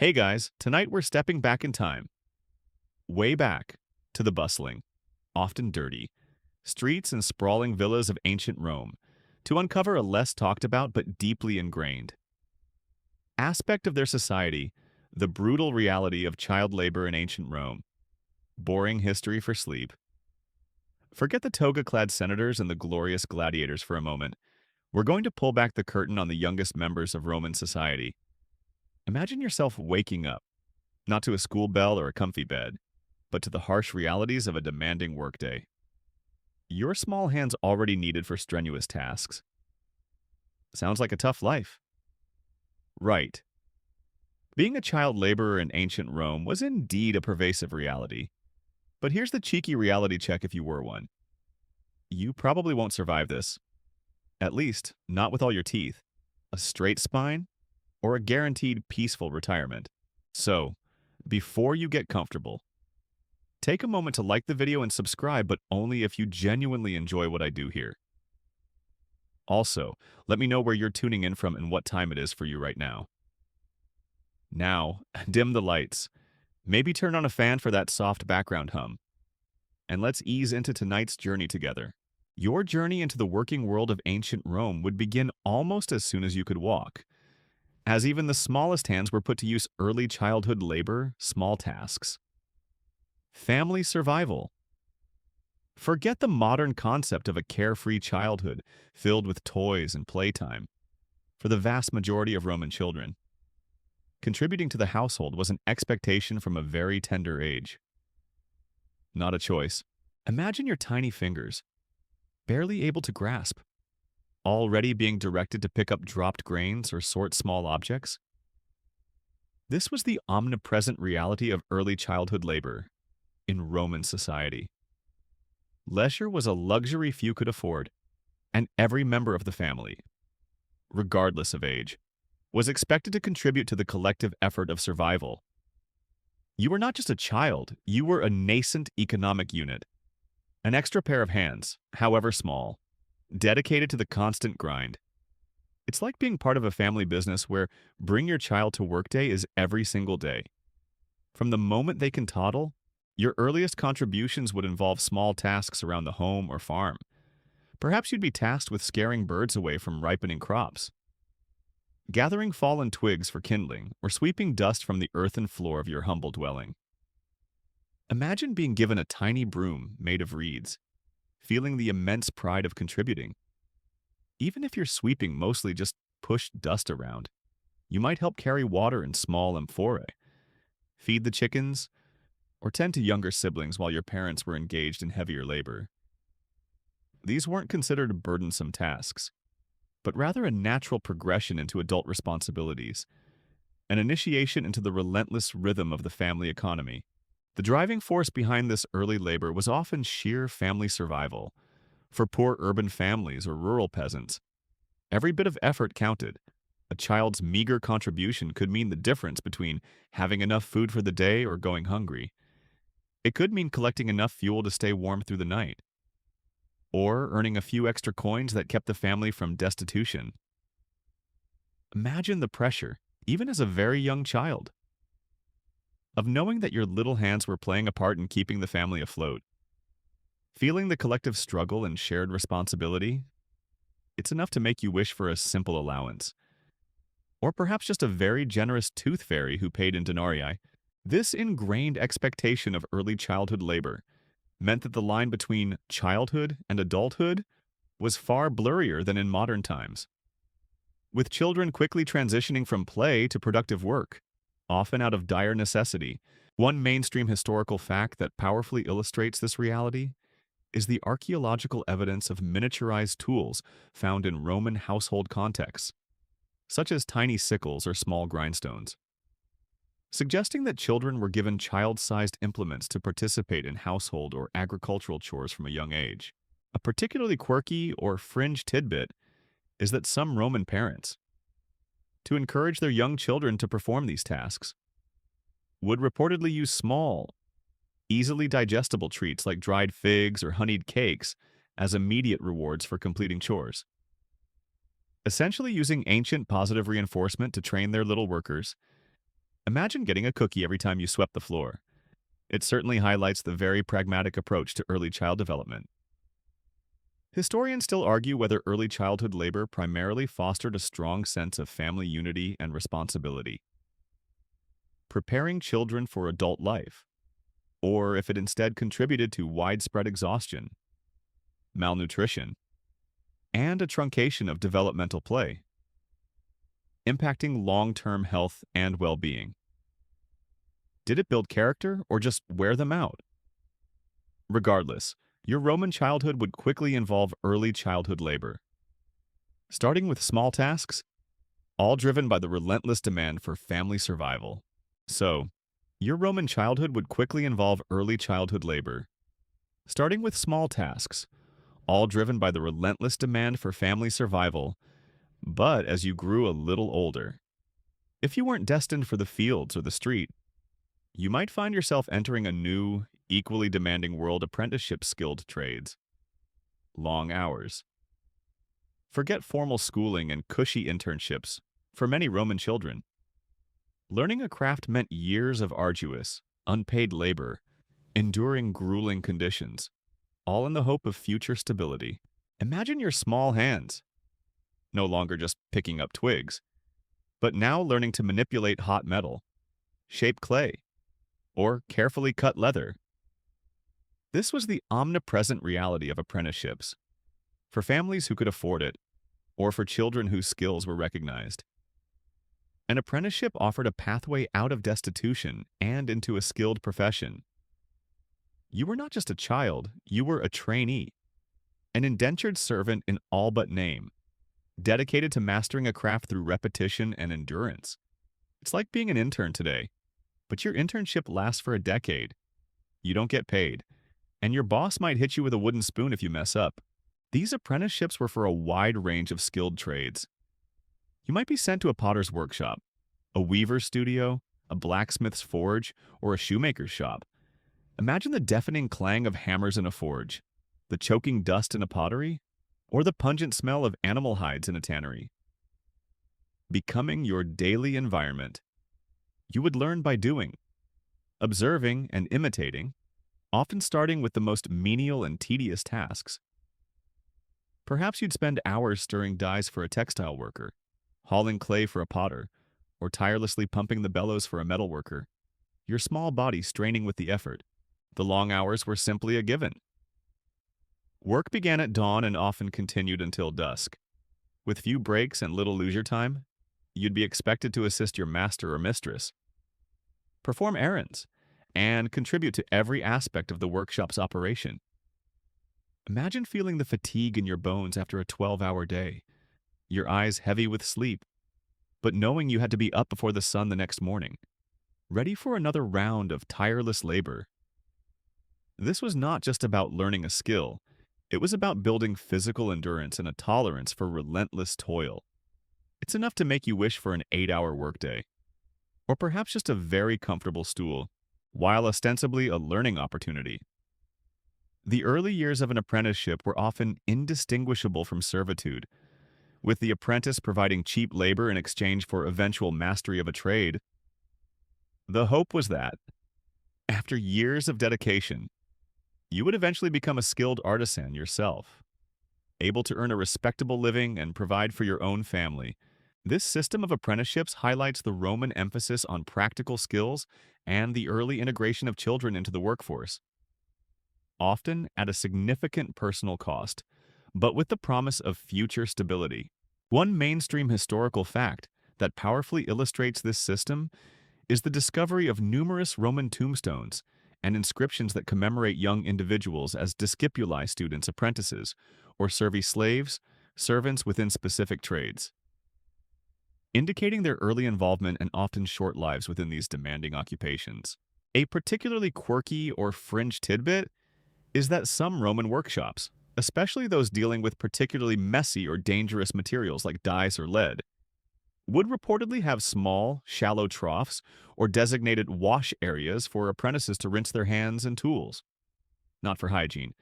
Hey guys, tonight we're stepping back in time, way back to the bustling, often dirty, streets and sprawling villas of ancient Rome to uncover a less talked about but deeply ingrained aspect of their society, the brutal reality of child labor in ancient Rome. Boring history for sleep. Forget the toga-clad senators and the glorious gladiators for a moment. We're going to pull back the curtain on the youngest members of Roman society. Imagine yourself waking up, not to a school bell or a comfy bed, but to the harsh realities of a demanding workday. Your small hands already needed for strenuous tasks. Sounds like a tough life. Right. Being a child laborer in ancient Rome was indeed a pervasive reality. But here's the cheeky reality check if you were one. You probably won't survive this. At least, not with all your teeth, a straight spine, or a guaranteed peaceful retirement. So, before you get comfortable, take a moment to like the video and subscribe, but only if you genuinely enjoy what I do here. Also, let me know where you're tuning in from and what time it is for you right now. Now, dim the lights. Maybe turn on a fan for that soft background hum. And let's ease into tonight's journey together. Your journey into the working world of ancient Rome would begin almost as soon as you could walk, as even the smallest hands were put to use early childhood labor, small tasks. Family survival. Forget the modern concept of a carefree childhood filled with toys and playtime. For the vast majority of Roman children, contributing to the household was an expectation from a very tender age. Not a choice. Imagine your tiny fingers, barely able to grasp, already being directed to pick up dropped grains or sort small objects. This was the omnipresent reality of early childhood labor in Roman society. Leisure was a luxury few could afford, and every member of the family, regardless of age, was expected to contribute to the collective effort of survival. You were not just a child, you were a nascent economic unit, an extra pair of hands, however small, dedicated to the constant grind. It's like being part of a family business where bring your child to work day is every single day. From the moment they can toddle, your earliest contributions would involve small tasks around the home or farm. Perhaps you'd be tasked with scaring birds away from ripening crops, gathering fallen twigs for kindling, or sweeping dust from the earthen floor of your humble dwelling. Imagine being given a tiny broom made of reeds, feeling the immense pride of contributing. Even if you're sweeping mostly just push dust around, you might help carry water in small amphorae, feed the chickens, or tend to younger siblings while your parents were engaged in heavier labor. These weren't considered burdensome tasks, but rather a natural progression into adult responsibilities, an initiation into the relentless rhythm of the family economy. The driving force behind this early labor was often sheer family survival. For poor urban families or rural peasants, every bit of effort counted. A child's meager contribution could mean the difference between having enough food for the day or going hungry. It could mean collecting enough fuel to stay warm through the night, or earning a few extra coins that kept the family from destitution. Imagine the pressure, even as a very young child, of knowing that your little hands were playing a part in keeping the family afloat. Feeling the collective struggle and shared responsibility, it's enough to make you wish for a simple allowance. Or perhaps just a very generous tooth fairy who paid in denarii. This ingrained expectation of early childhood labor meant that the line between childhood and adulthood was far blurrier than in modern times, with children quickly transitioning from play to productive work, often out of dire necessity. One mainstream historical fact that powerfully illustrates this reality is the archaeological evidence of miniaturized tools found in Roman household contexts, such as tiny sickles or small grindstones, suggesting that children were given child-sized implements to participate in household or agricultural chores from a young age. A particularly quirky or fringe tidbit is that some Roman parents, to encourage their young children to perform these tasks, would reportedly use small, easily digestible treats like dried figs or honeyed cakes as immediate rewards for completing chores. Essentially using ancient positive reinforcement to train their little workers, Imagine getting a cookie every time you swept the floor. It certainly highlights the very pragmatic approach to early child development. Historians still argue whether early childhood labor primarily fostered a strong sense of family unity and responsibility, preparing children for adult life, or if it instead contributed to widespread exhaustion, malnutrition, and a truncation of developmental play, impacting long-term health and well-being. Did it build character or just wear them out? Regardless, your Roman childhood would quickly involve early childhood labor, starting with small tasks, all driven by the relentless demand for family survival. So, your Roman childhood would quickly involve early childhood labor, starting with small tasks, all driven by the relentless demand for family survival, but as you grew a little older. If you weren't destined for the fields or the street, you might find yourself entering a new, equally demanding world: apprenticeship skilled trades. Long hours. Forget formal schooling and cushy internships. For many Roman children, learning a craft meant years of arduous, unpaid labor, enduring grueling conditions, all in the hope of future stability. Imagine your small hands, no longer just picking up twigs, but now learning to manipulate hot metal, shape clay, or carefully cut leather. This was the omnipresent reality of apprenticeships, for families who could afford it, or for children whose skills were recognized. An apprenticeship offered a pathway out of destitution and into a skilled profession. You were not just a child, you were a trainee, an indentured servant in all but name, dedicated to mastering a craft through repetition and endurance. It's like being an intern today, but your internship lasts for a decade. You don't get paid, and your boss might hit you with a wooden spoon if you mess up. These apprenticeships were for a wide range of skilled trades. You might be sent to a potter's workshop, a weaver's studio, a blacksmith's forge, or a shoemaker's shop. Imagine the deafening clang of hammers in a forge, the choking dust in a pottery, or the pungent smell of animal hides in a tannery. Becoming your daily environment. You would learn by doing, observing and imitating, often starting with the most menial and tedious tasks. Perhaps you'd spend hours stirring dyes for a textile worker, hauling clay for a potter, or tirelessly pumping the bellows for a metal worker, your small body straining with the effort. The long hours were simply a given. Work began at dawn and often continued until dusk. With few breaks and little leisure time, you'd be expected to assist your master or mistress, perform errands, and contribute to every aspect of the workshop's operation. Imagine feeling the fatigue in your bones after a 12-hour day, your eyes heavy with sleep, but knowing you had to be up before the sun the next morning, ready for another round of tireless labor. This was not just about learning a skill, it was about building physical endurance and a tolerance for relentless toil. It's enough to make you wish for an 8-hour workday, or perhaps just a very comfortable stool, while ostensibly a learning opportunity. The early years of an apprenticeship were often indistinguishable from servitude, with the apprentice providing cheap labor in exchange for eventual mastery of a trade. The hope was that, after years of dedication, you would eventually become a skilled artisan yourself, able to earn a respectable living and provide for your own family. This system of apprenticeships highlights the Roman emphasis on practical skills and the early integration of children into the workforce, often at a significant personal cost, but with the promise of future stability. One mainstream historical fact that powerfully illustrates this system is the discovery of numerous Roman tombstones and inscriptions that commemorate young individuals as discipuli students, apprentices, or servii slaves, servants within specific trades, indicating their early involvement and often short lives within these demanding occupations. A particularly quirky or fringe tidbit is that some Roman workshops, especially those dealing with particularly messy or dangerous materials like dyes or lead, would reportedly have small, shallow troughs or designated wash areas for apprentices to rinse their hands and tools. Not for hygiene,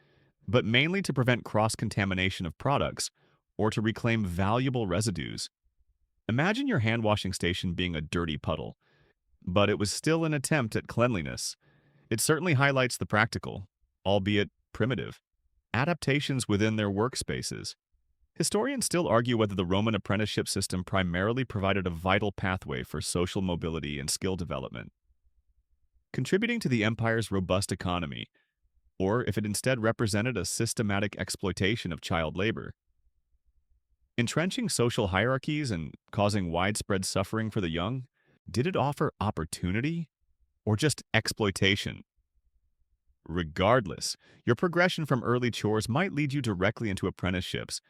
but mainly to prevent cross-contamination of products or to reclaim valuable residues. Imagine your hand-washing station being a dirty puddle, but it was still an attempt at cleanliness. It certainly highlights the practical, albeit primitive, adaptations within their workspaces. Historians still argue whether the Roman apprenticeship system primarily provided a vital pathway for social mobility and skill development, contributing to the empire's robust economy, or if it instead represented a systematic exploitation of child labor, entrenching social hierarchies and causing widespread suffering for the young. Did it offer opportunity or just exploitation? Regardless, your progression from early chores might lead you directly into apprenticeships,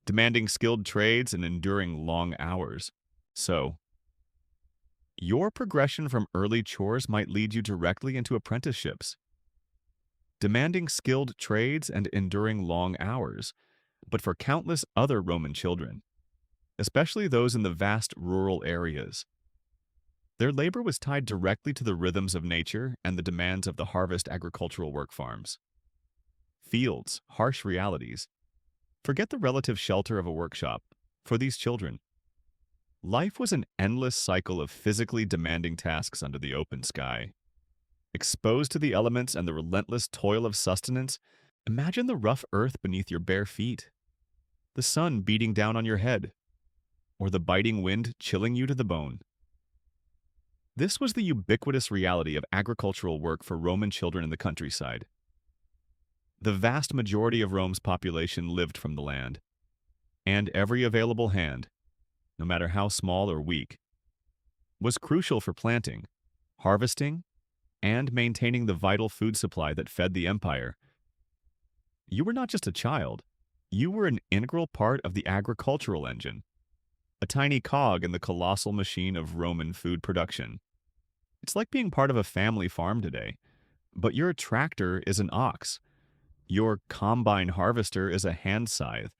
demanding skilled trades and enduring long hours. So, your progression from early chores might lead you directly into apprenticeships, demanding skilled trades and enduring long hours. But for countless other Roman children, especially those in the vast rural areas, their labor was tied directly to the rhythms of nature and the demands of the harvest agricultural work farms. Fields, harsh realities. Forget the relative shelter of a workshop. For these children, life was an endless cycle of physically demanding tasks under the open sky. Exposed to the elements and the relentless toil of sustenance, imagine the rough earth beneath your bare feet, the sun beating down on your head, or the biting wind chilling you to the bone. This was the ubiquitous reality of agricultural work for Roman children in the countryside. The vast majority of Rome's population lived from the land, and every available hand, no matter how small or weak, was crucial for planting, harvesting, and maintaining the vital food supply that fed the empire. You were not just a child, you were an integral part of the agricultural engine, a tiny cog in the colossal machine of Roman food production. It's like being part of a family farm today, but your tractor is an ox, your combine harvester is a hand scythe,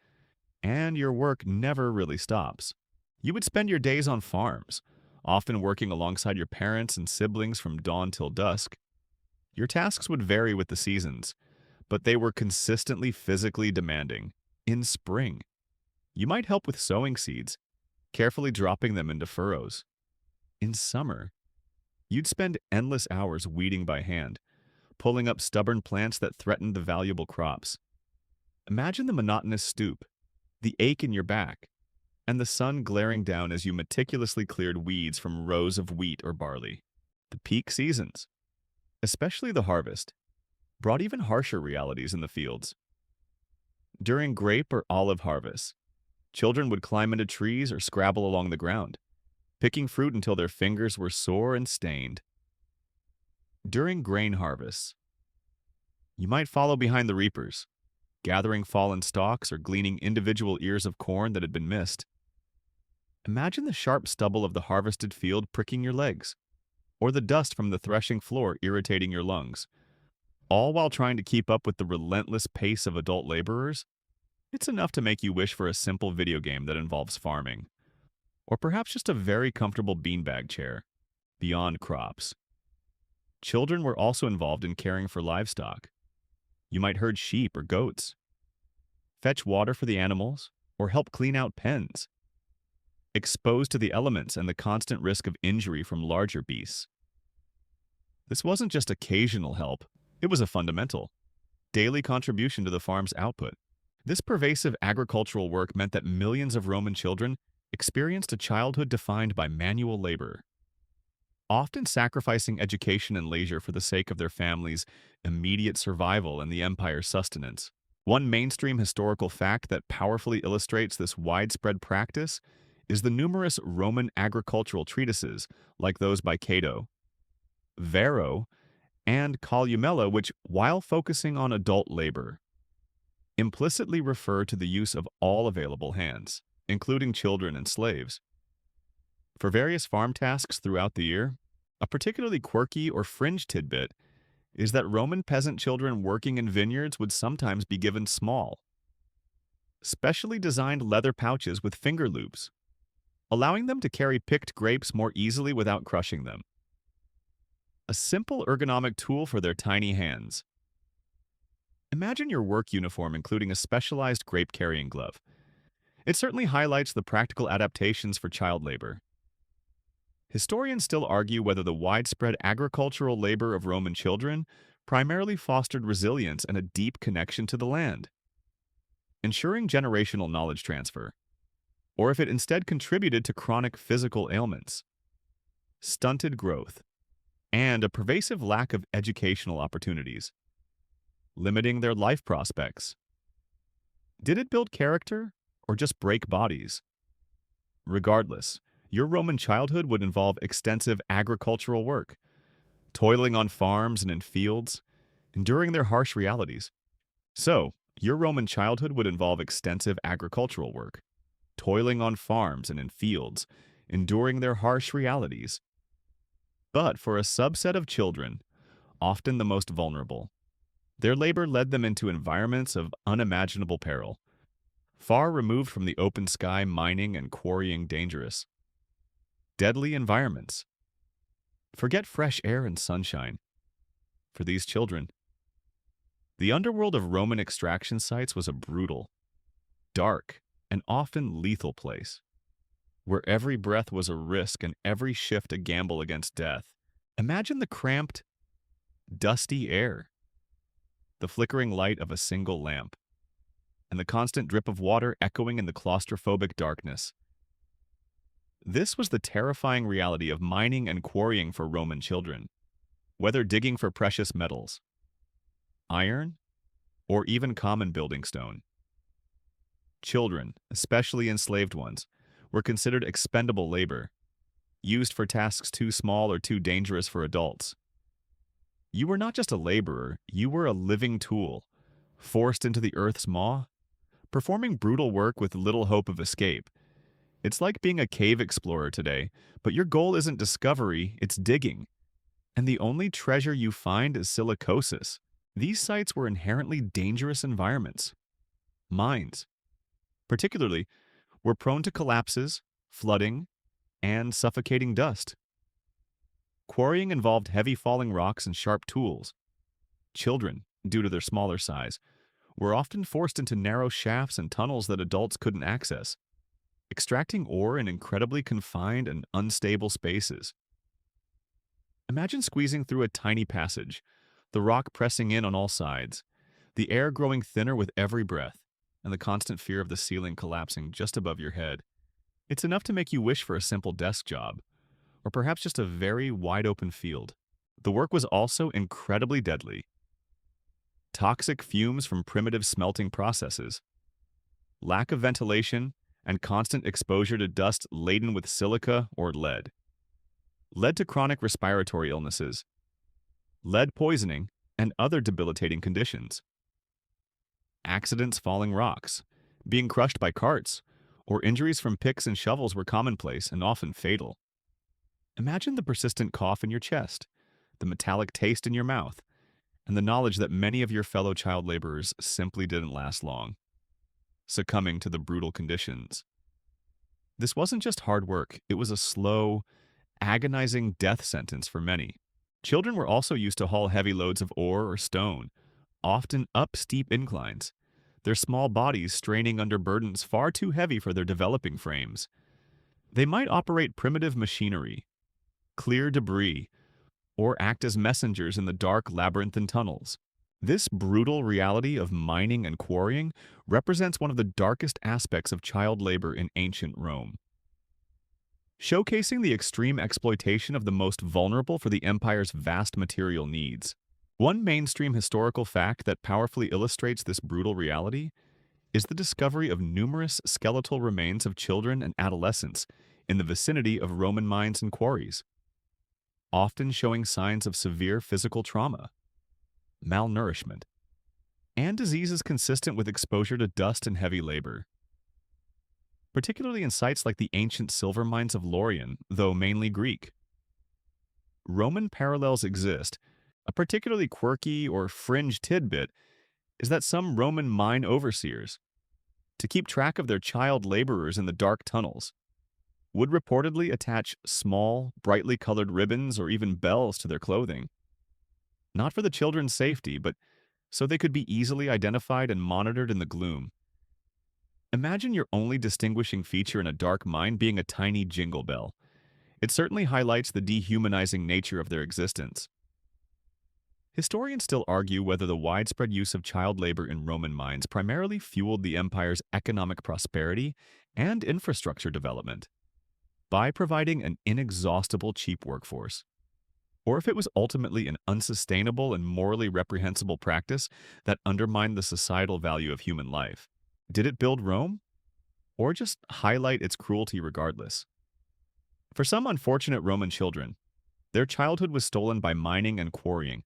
and your work never really stops. You would spend your days on farms, often working alongside your parents and siblings from dawn till dusk. Your tasks would vary with the seasons, but they were consistently physically demanding. In spring, you might help with sowing seeds, carefully dropping them into furrows. In summer, you'd spend endless hours weeding by hand, pulling up stubborn plants that threatened the valuable crops. Imagine the monotonous stoop, the ache in your back, and the sun glaring down as you meticulously cleared weeds from rows of wheat or barley. The peak seasons, especially the harvest, brought even harsher realities in the fields. During grape or olive harvests, children would climb into trees or scrabble along the ground, picking fruit until their fingers were sore and stained. During grain harvests, you might follow behind the reapers, gathering fallen stalks or gleaning individual ears of corn that had been missed. Imagine the sharp stubble of the harvested field pricking your legs, or the dust from the threshing floor irritating your lungs, all while trying to keep up with the relentless pace of adult laborers. It's enough to make you wish for a simple video game that involves farming, or perhaps just a very comfortable beanbag chair, beyond crops. Children were also involved in caring for livestock. You might herd sheep or goats, fetch water for the animals, or help clean out pens, exposed to the elements and the constant risk of injury from larger beasts. This wasn't just occasional help, it was a fundamental, daily contribution to the farm's output. This pervasive agricultural work meant that millions of Roman children experienced a childhood defined by manual labor, often sacrificing education and leisure for the sake of their family's immediate survival and the empire's sustenance. One mainstream historical fact that powerfully illustrates this widespread practice is the numerous Roman agricultural treatises like those by Cato, Varro, and Columella, which, while focusing on adult labor, implicitly refer to the use of all available hands, including children and slaves. For various farm tasks throughout the year, a particularly quirky or fringe tidbit is that Roman peasant children working in vineyards would sometimes be given small, specially designed leather pouches with finger loops, allowing them to carry picked grapes more easily without crushing them. A simple ergonomic tool for their tiny hands. Imagine your work uniform including a specialized grape-carrying glove. It certainly highlights the practical adaptations for child labor. Historians still argue whether the widespread agricultural labor of Roman children primarily fostered resilience and a deep connection to the land, ensuring generational knowledge transfer, or if it instead contributed to chronic physical ailments, stunted growth, and a pervasive lack of educational opportunities, limiting their life prospects. Did it build character or just break bodies? Regardless, your Roman childhood would involve extensive agricultural work, toiling on farms and in fields, enduring their harsh realities. So, your Roman childhood would involve extensive agricultural work, toiling on farms and in fields, enduring their harsh realities. But for a subset of children, often the most vulnerable, their labor led them into environments of unimaginable peril, far removed from the open sky mining and quarrying dangerous. Deadly environments. Forget fresh air and sunshine. For these children, the underworld of Roman extraction sites was a brutal, dark, and often lethal place, where every breath was a risk and every shift a gamble against death. Imagine the cramped, dusty air, the flickering light of a single lamp, and the constant drip of water echoing in the claustrophobic darkness. This was the terrifying reality of mining and quarrying for Roman children, whether digging for precious metals, iron, or even common building stone. Children, especially enslaved ones, were considered expendable labor, used for tasks too small or too dangerous for adults. You were not just a laborer, you were a living tool, forced into the earth's maw, performing brutal work with little hope of escape. It's like being a cave explorer today, but your goal isn't discovery, it's digging. And the only treasure you find is silicosis. These sites were inherently dangerous environments. Mines, particularly, were prone to collapses, flooding, and suffocating dust. Quarrying involved heavy falling rocks and sharp tools. Children, due to their smaller size, were often forced into narrow shafts and tunnels that adults couldn't access, extracting ore in incredibly confined and unstable spaces. Imagine squeezing through a tiny passage, the rock pressing in on all sides, the air growing thinner with every breath, and the constant fear of the ceiling collapsing just above your head. It's enough to make you wish for a simple desk job, or perhaps just a very wide-open field. The work was also incredibly deadly. Toxic fumes from primitive smelting processes, lack of ventilation, and constant exposure to dust laden with silica or lead led to chronic respiratory illnesses, lead poisoning, and other debilitating conditions. Accidents falling rocks, being crushed by carts, or injuries from picks and shovels were commonplace and often fatal. Imagine the persistent cough in your chest, the metallic taste in your mouth, and the knowledge that many of your fellow child laborers simply didn't last long, succumbing to the brutal conditions. This wasn't just hard work, it was a slow, agonizing death sentence for many. Children were also used to haul heavy loads of ore or stone, often up steep inclines, their small bodies straining under burdens far too heavy for their developing frames. They might operate primitive machinery, clear debris, or act as messengers in the dark labyrinthine tunnels. This brutal reality of mining and quarrying represents one of the darkest aspects of child labor in ancient Rome, showcasing the extreme exploitation of the most vulnerable for the empire's vast material needs. One mainstream historical fact that powerfully illustrates this brutal reality is the discovery of numerous skeletal remains of children and adolescents in the vicinity of Roman mines and quarries, often showing signs of severe physical trauma, malnourishment, and diseases consistent with exposure to dust and heavy labor. Particularly in sites like the ancient silver mines of Lorien, though mainly Greek. Roman parallels exist. A particularly quirky or fringe tidbit is that some Roman mine overseers, to keep track of their child laborers in the dark tunnels, would reportedly attach small, brightly colored ribbons or even bells to their clothing. Not for the children's safety, but so they could be easily identified and monitored in the gloom. Imagine your only distinguishing feature in a dark mine being a tiny jingle bell. It certainly highlights the dehumanizing nature of their existence. Historians still argue whether the widespread use of child labor in Roman mines primarily fueled the empire's economic prosperity and infrastructure development by providing an inexhaustible cheap workforce, or if it was ultimately an unsustainable and morally reprehensible practice that undermined the societal value of human life. Did it build Rome, or just highlight its cruelty regardless? For some unfortunate Roman children, their childhood was stolen by mining and quarrying,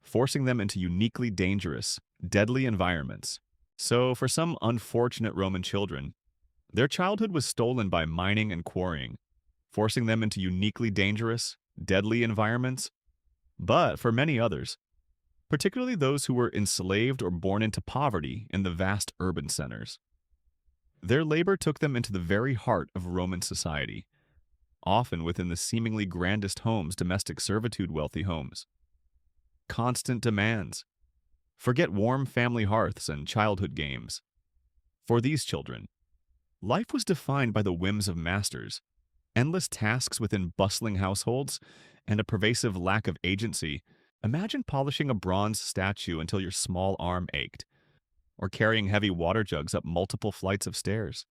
forcing them into uniquely dangerous, deadly environments. So, for some unfortunate Roman children, their childhood was stolen by mining and quarrying, forcing them into uniquely dangerous, deadly environments. But for many others, particularly those who were enslaved or born into poverty in the vast urban centers, their labor took them into the very heart of Roman society, often within the seemingly grandest homes, domestic servitude wealthy homes. Constant demands. Forget warm family hearths and childhood games. For these children, life was defined by the whims of masters, endless tasks within bustling households, and a pervasive lack of agency. Imagine polishing a bronze statue until your small arm ached, or carrying heavy water jugs up multiple flights of stairs,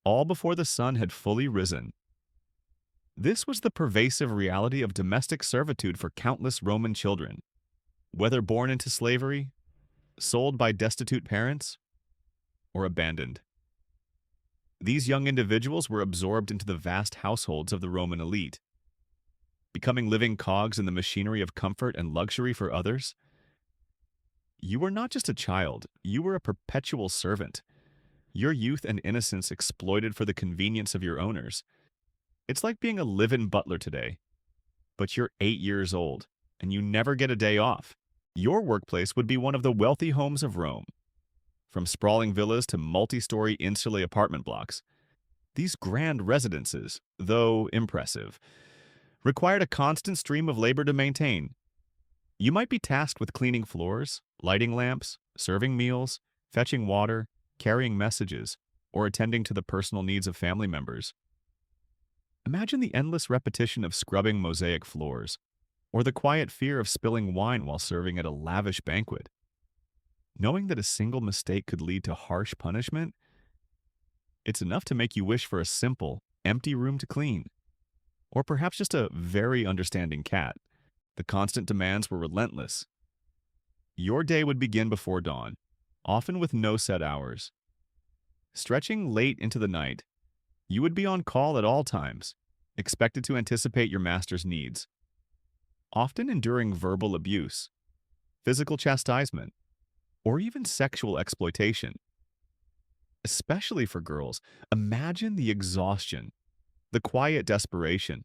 all before the sun had fully risen. This was the pervasive reality of domestic servitude for countless Roman children, whether born into slavery, sold by destitute parents, or abandoned. These young individuals were absorbed into the vast households of the Roman elite, becoming living cogs in the machinery of comfort and luxury for others. You were not just a child, you were a perpetual servant, your youth and innocence exploited for the convenience of your owners. It's like being a live-in butler today, but you're 8 years old, and you never get a day off. Your workplace would be one of the wealthy homes of Rome. From sprawling villas to multi-story insulated apartment blocks, these grand residences, though impressive, required a constant stream of labor to maintain. You might be tasked with cleaning floors, lighting lamps, serving meals, fetching water, carrying messages, or attending to the personal needs of family members. Imagine the endless repetition of scrubbing mosaic floors, or the quiet fear of spilling wine while serving at a lavish banquet. Knowing that a single mistake could lead to harsh punishment, it's enough to make you wish for a simple, empty room to clean. Or perhaps just a very understanding cat. The constant demands were relentless. Your day would begin before dawn, often with no set hours. Stretching late into the night, you would be on call at all times, expected to anticipate your master's needs, often enduring verbal abuse, physical chastisement, or even sexual exploitation. Especially for girls, imagine the exhaustion, the quiet desperation,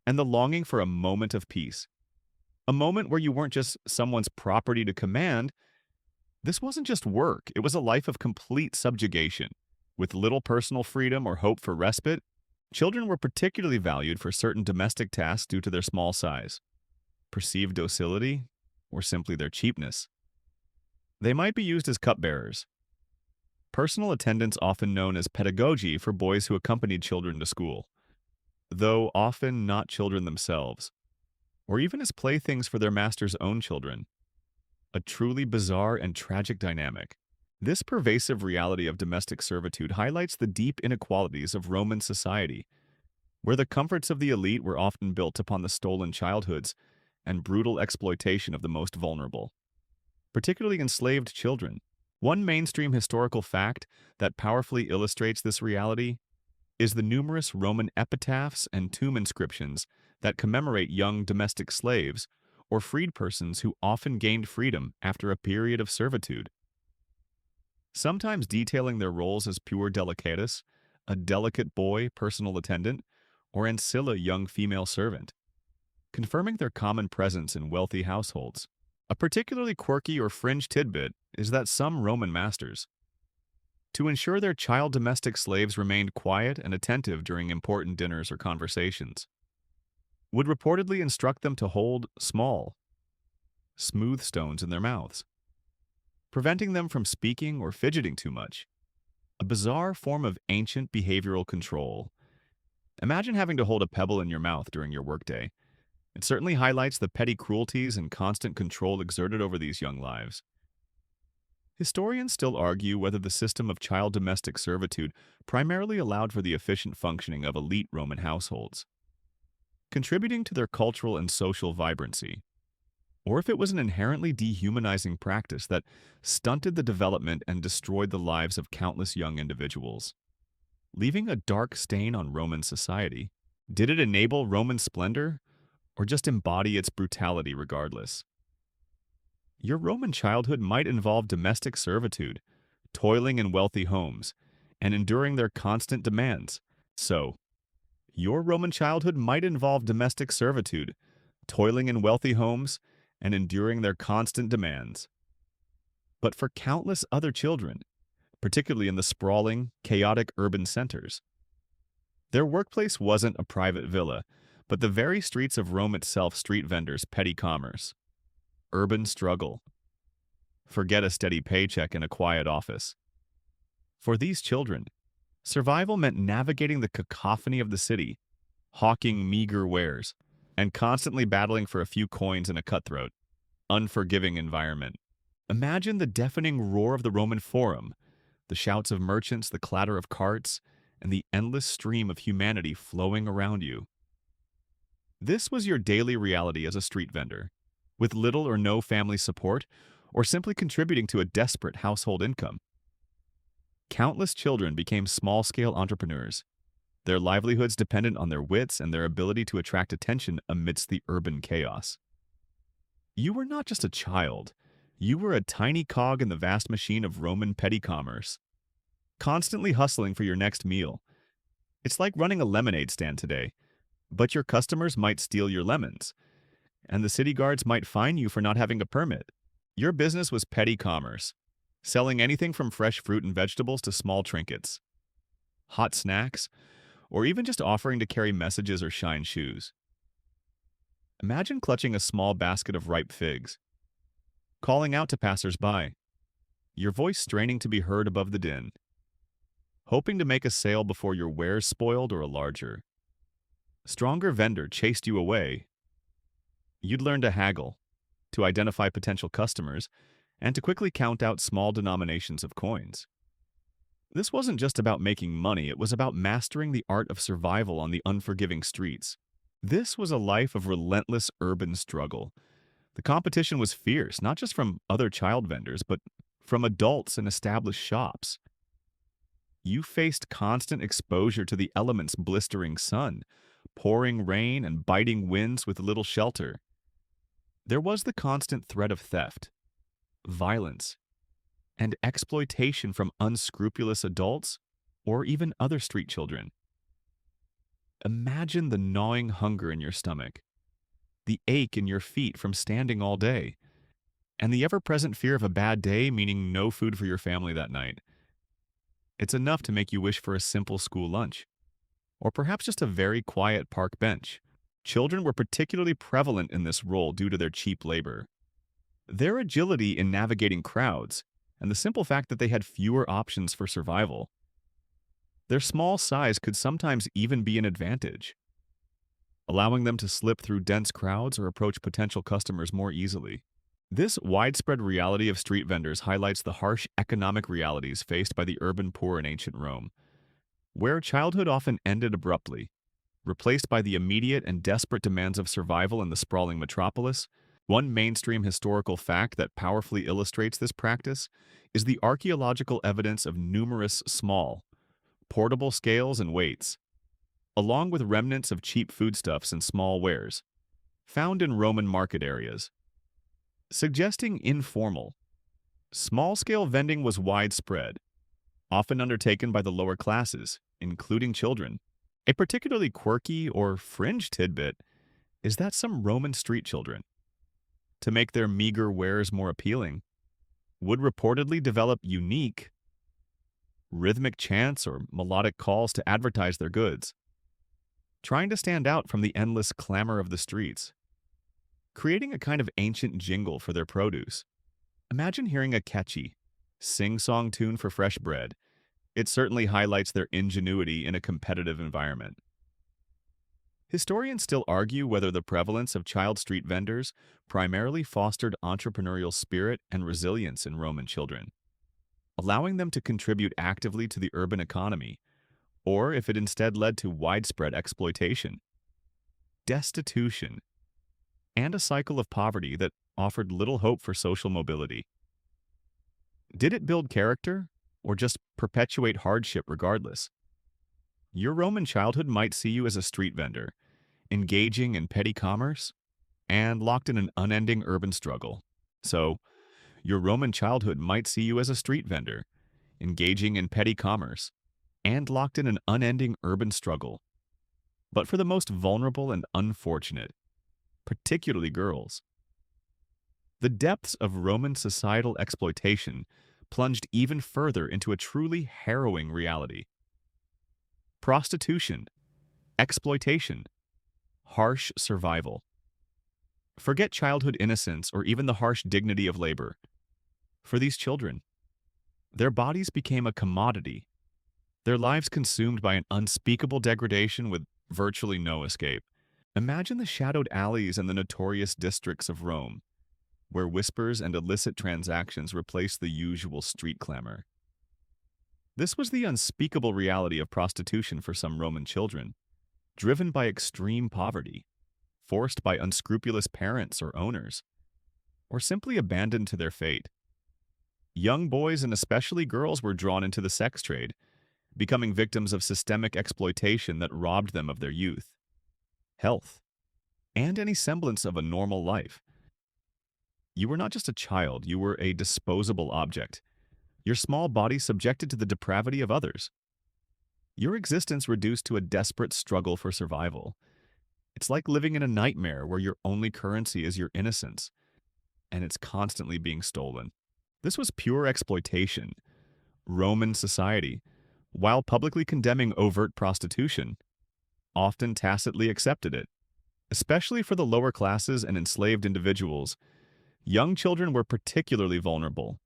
and the longing for a moment of peace. A moment where you weren't just someone's property to command. This wasn't just work, it was a life of complete subjugation. With little personal freedom or hope for respite, children were particularly valued for certain domestic tasks due to their small size, perceived docility, or simply their cheapness. They might be used as cupbearers. Personal attendants, often known as pedagogy for boys who accompanied children to school, though often not children themselves, or even as playthings for their master's own children. A truly bizarre and tragic dynamic. This pervasive reality of domestic servitude highlights the deep inequalities of Roman society, where the comforts of the elite were often built upon the stolen childhoods and brutal exploitation of the most vulnerable, particularly enslaved children. One mainstream historical fact that powerfully illustrates this reality is the numerous Roman epitaphs and tomb inscriptions that commemorate young domestic slaves or freed persons who often gained freedom after a period of servitude, sometimes detailing their roles as pure delicatus, a delicate boy personal attendant, or ancilla young female servant, confirming their common presence in wealthy households. A particularly quirky or fringe tidbit is that some Roman masters, to ensure their child domestic slaves remained quiet and attentive during important dinners or conversations, would reportedly instruct them to hold small, smooth stones in their mouths, preventing them from speaking or fidgeting too much. A bizarre form of ancient behavioral control Imagine having to hold a pebble in your mouth during your workday. It certainly highlights the petty cruelties and constant control exerted over these young lives. Historians still argue whether the system of child domestic servitude primarily allowed for the efficient functioning of elite Roman households, contributing to their cultural and social vibrancy, or if it was an inherently dehumanizing practice that stunted the development and destroyed the lives of countless young individuals, leaving a dark stain on Roman society. Did it enable Roman splendor, or just embody its brutality regardless? Your Roman childhood might involve domestic servitude, toiling in wealthy homes, and enduring their constant demands. So, your Roman childhood might involve domestic servitude, toiling in wealthy homes, and enduring their constant demands. But for countless other children, particularly in the sprawling, chaotic urban centers, their workplace wasn't a private villa, but the very streets of Rome itself. Street vendors, petty commerce, urban struggle. Forget a steady paycheck in a quiet office. For these children, survival meant navigating the cacophony of the city, hawking meager wares, and constantly battling for a few coins in a cutthroat, unforgiving environment. Imagine the deafening roar of the Roman Forum, the shouts of merchants, the clatter of carts, and the endless stream of humanity flowing around you. This was your daily reality as a street vendor, with little or no family support, or simply contributing to a desperate household income. Countless children became small-scale entrepreneurs, their livelihoods dependent on their wits and their ability to attract attention amidst the urban chaos. You were not just a child, you were a tiny cog in the vast machine of Roman petty commerce, constantly hustling for your next meal. It's like running a lemonade stand today, but your customers might steal your lemons, and the city guards might fine you for not having a permit. Your business was petty commerce, selling anything from fresh fruit and vegetables to small trinkets, hot snacks, or even just offering to carry messages or shine shoes. Imagine clutching a small basket of ripe figs, calling out to passers-by, your voice straining to be heard above the din, hoping to make a sale before your wares spoiled or a larger, stronger vendor chased you away. You'd learn to haggle, to identify potential customers, and to quickly count out small denominations of coins. This wasn't just about making money, it was about mastering the art of survival on the unforgiving streets. This was a life of relentless urban struggle. The competition was fierce, not just from other child vendors, but from adults in established shops. You faced constant exposure to the elements: blistering sun, pouring rain, and biting winds with little shelter. There was the constant threat of theft, violence, and exploitation from unscrupulous adults or even other street children. Imagine the gnawing hunger in your stomach, the ache in your feet from standing all day, and the ever-present fear of a bad day, meaning no food for your family that night. It's enough to make you wish for a simple school lunch, or perhaps just a very quiet park bench. Children were particularly prevalent in this role due to their cheap labor, their agility in navigating crowds, and the simple fact that they had fewer options for survival. Their small size could sometimes even be an advantage, allowing them to slip through dense crowds or approach potential customers more easily. This widespread reality of street vendors highlights the harsh economic realities faced by the urban poor in ancient Rome, where childhood often ended abruptly, replaced by the immediate and desperate demands of survival in the sprawling metropolis. One mainstream historical fact that powerfully illustrates this practice is the archaeological evidence of numerous small, portable scales and weights, along with remnants of cheap foodstuffs and small wares, found in Roman market areas, suggesting informal, small-scale vending was widespread, often undertaken by the lower classes, including children. A particularly quirky or fringe tidbit is that some Roman street children, to make their meager wares more appealing, would reportedly develop unique, rhythmic chants or melodic calls to advertise their goods, trying to stand out from the endless clamor of the streets, creating a kind of ancient jingle for their produce. Imagine hearing a catchy, sing-song tune for fresh bread. It certainly highlights their ingenuity in a competitive environment. Historians still argue whether the prevalence of child street vendors primarily fostered entrepreneurial spirit and resilience in Roman children, allowing them to contribute actively to the urban economy, or if it instead led to widespread exploitation, destitution, and a cycle of poverty that offered little hope for social mobility. Did it build character, or just perpetuate hardship regardless? Your Roman childhood might see you as a street vendor, engaging in petty commerce, and locked in an unending urban struggle. So, your Roman childhood might see you as a street vendor, engaging in petty commerce, and locked in an unending urban struggle. But for the most vulnerable and unfortunate, particularly girls, the depths of Roman societal exploitation plunged even further into a truly harrowing reality. Prostitution, exploitation, harsh survival. Forget childhood innocence or even the harsh dignity of labor. For these children, their bodies became a commodity, their lives consumed by an unspeakable degradation with virtually no escape. Imagine the shadowed alleys and the notorious districts of Rome, where whispers and illicit transactions replaced the usual street clamor. This was the unspeakable reality of prostitution for some Roman children, driven by extreme poverty, forced by unscrupulous parents or owners, or simply abandoned to their fate. Young boys and especially girls were drawn into the sex trade, becoming victims of systemic exploitation that robbed them of their youth, health, and any semblance of a normal life. You were not just a child, you were a disposable object, your small body subjected to the depravity of others. Your existence reduced to a desperate struggle for survival. It's like living in a nightmare where your only currency is your innocence, and it's constantly being stolen. This was pure exploitation. Roman society, while publicly condemning overt prostitution, often tacitly accepted it. Especially for the lower classes and enslaved individuals, young children were particularly vulnerable,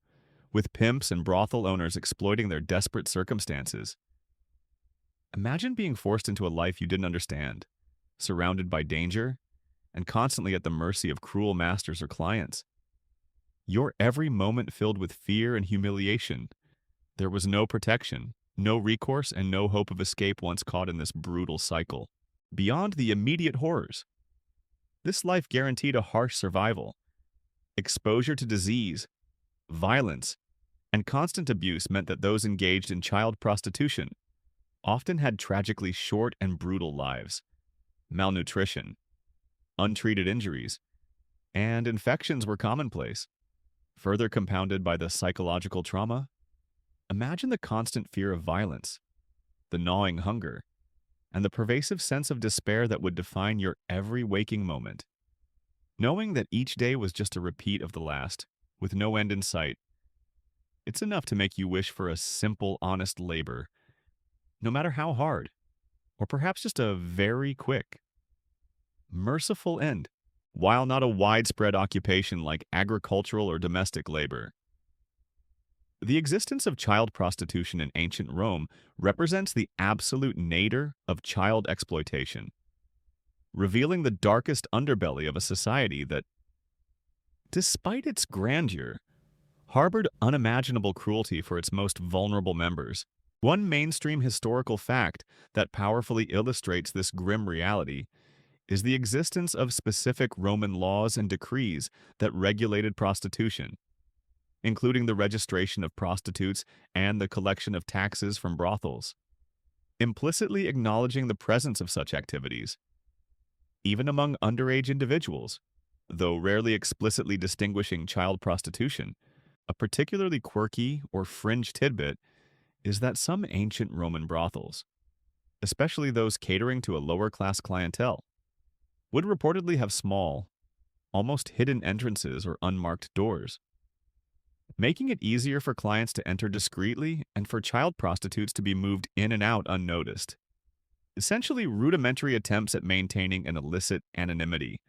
with pimps and brothel owners exploiting their desperate circumstances. Imagine being forced into a life you didn't understand, surrounded by danger, and constantly at the mercy of cruel masters or clients. Your every moment filled with fear and humiliation. There was no protection, no recourse, and no hope of escape once caught in this brutal cycle. Beyond the immediate horrors, this life guaranteed a harsh survival. Exposure to disease, violence, and constant abuse meant that those engaged in child prostitution often had tragically short and brutal lives. Malnutrition, untreated injuries, and infections were commonplace, further compounded by the psychological trauma. Imagine the constant fear of violence, the gnawing hunger, and the pervasive sense of despair that would define your every waking moment. Knowing that each day was just a repeat of the last, with no end in sight, it's enough to make you wish for a simple, honest labor, no matter how hard, or perhaps just a very quick, merciful end, while not a widespread occupation like agricultural or domestic labor. The existence of child prostitution in ancient Rome represents the absolute nadir of child exploitation, revealing the darkest underbelly of a society that, despite its grandeur, harbored unimaginable cruelty for its most vulnerable members. One mainstream historical fact that powerfully illustrates this grim reality is the existence of specific Roman laws and decrees that regulated prostitution, including the registration of prostitutes and the collection of taxes from brothels, implicitly acknowledging the presence of such activities, even among underage individuals, though rarely explicitly distinguishing child prostitution. A particularly quirky or fringe tidbit is that some ancient Roman brothels, especially those catering to a lower-class clientele, would reportedly have small, almost hidden entrances or unmarked doors, making it easier for clients to enter discreetly and for child prostitutes to be moved in and out unnoticed. Essentially, rudimentary attempts at maintaining an illicit anonymity.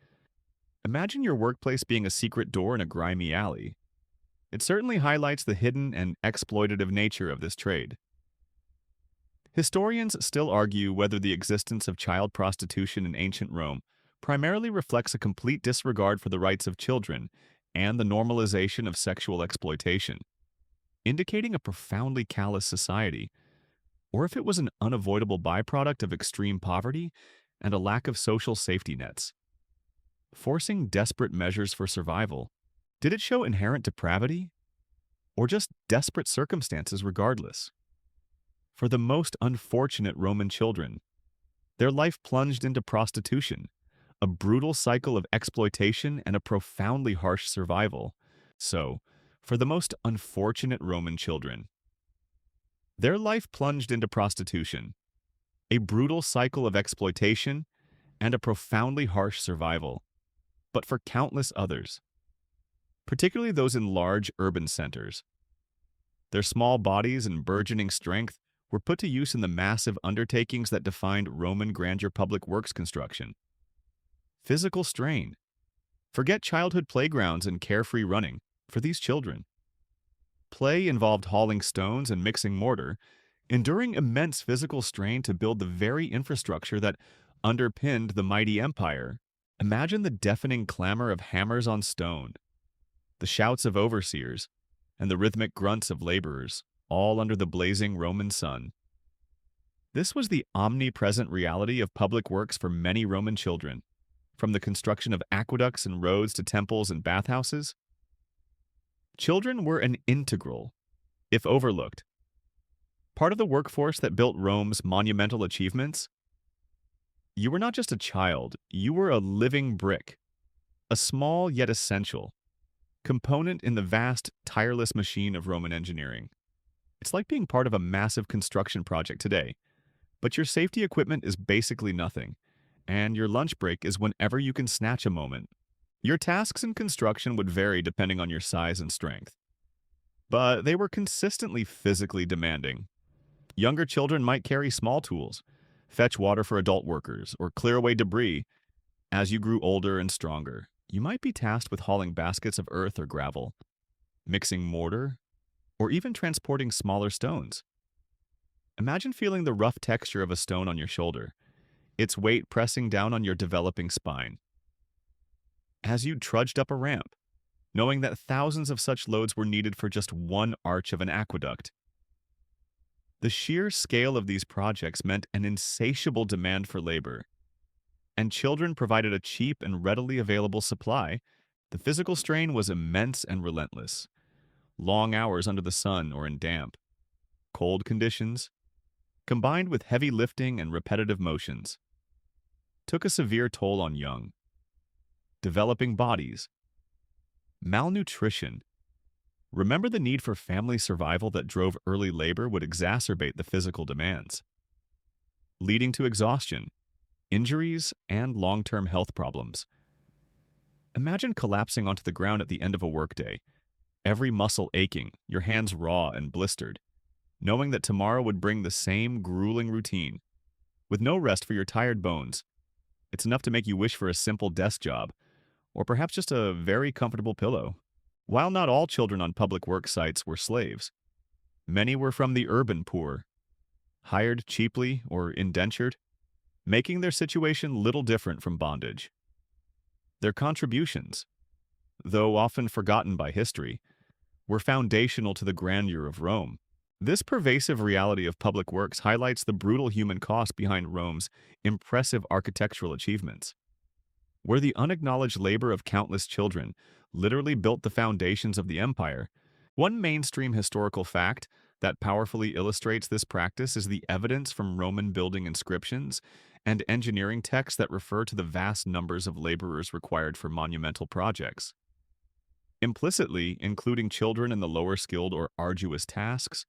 Imagine your workplace being a secret door in a grimy alley. It certainly highlights the hidden and exploitative nature of this trade. Historians still argue whether the existence of child prostitution in ancient Rome primarily reflects a complete disregard for the rights of children and the normalization of sexual exploitation, indicating a profoundly callous society, or if it was an unavoidable byproduct of extreme poverty and a lack of social safety nets. Forcing desperate measures for survival, did it show inherent depravity, or just desperate circumstances regardless? For the most unfortunate Roman children, their life plunged into prostitution, a brutal cycle of exploitation and a profoundly harsh survival. So, for the most unfortunate Roman children, their life plunged into prostitution, a brutal cycle of exploitation and a profoundly harsh survival. But for countless others, particularly those in large urban centers, their small bodies and burgeoning strength were put to use in the massive undertakings that defined Roman grandeur public works construction. Physical strain. Forget childhood playgrounds and carefree running for these children. Play involved hauling stones and mixing mortar, enduring immense physical strain to build the very infrastructure that underpinned the mighty empire. Imagine the deafening clamor of hammers on stone, the shouts of overseers, and the rhythmic grunts of laborers, all under the blazing Roman sun. This was the omnipresent reality of public works for many Roman children, from the construction of aqueducts and roads to temples and bathhouses. Children were an integral, if overlooked, part of the workforce that built Rome's monumental achievements. You were not just a child, you were a living brick, a small yet essential component in the vast, tireless machine of Roman engineering. It's like being part of a massive construction project today, but your safety equipment is basically nothing, and your lunch break is whenever you can snatch a moment. Your tasks in construction would vary depending on your size and strength, but they were consistently physically demanding. Younger children might carry small tools, fetch water for adult workers, or clear away debris. As you grew older and stronger, you might be tasked with hauling baskets of earth or gravel, mixing mortar, or even transporting smaller stones. Imagine feeling the rough texture of a stone on your shoulder, its weight pressing down on your developing spine. As you trudged up a ramp, knowing that thousands of such loads were needed for just one arch of an aqueduct. The sheer scale of these projects meant an insatiable demand for labor, and children provided a cheap and readily available supply. The physical strain was immense and relentless. Long hours under the sun or in damp, cold conditions, combined with heavy lifting and repetitive motions, took a severe toll on young, developing bodies. Malnutrition. Remember, the need for family survival that drove early labor would exacerbate the physical demands, leading to exhaustion, injuries, and long-term health problems. Imagine collapsing onto the ground at the end of a workday, every muscle aching, your hands raw and blistered, knowing that tomorrow would bring the same grueling routine. With no rest for your tired bones, it's enough to make you wish for a simple desk job, or perhaps just a very comfortable pillow. While not all children on public work sites were slaves, many were from the urban poor, hired cheaply or indentured, making their situation little different from bondage. Their contributions, though often forgotten by history, were foundational to the grandeur of Rome. This pervasive reality of public works highlights the brutal human cost behind Rome's impressive architectural achievements, where the unacknowledged labor of countless children literally built the foundations of the empire. One mainstream historical fact that powerfully illustrates this practice is the evidence from Roman building inscriptions and engineering texts that refer to the vast numbers of laborers required for monumental projects. Implicitly including children in the lower skilled or arduous tasks,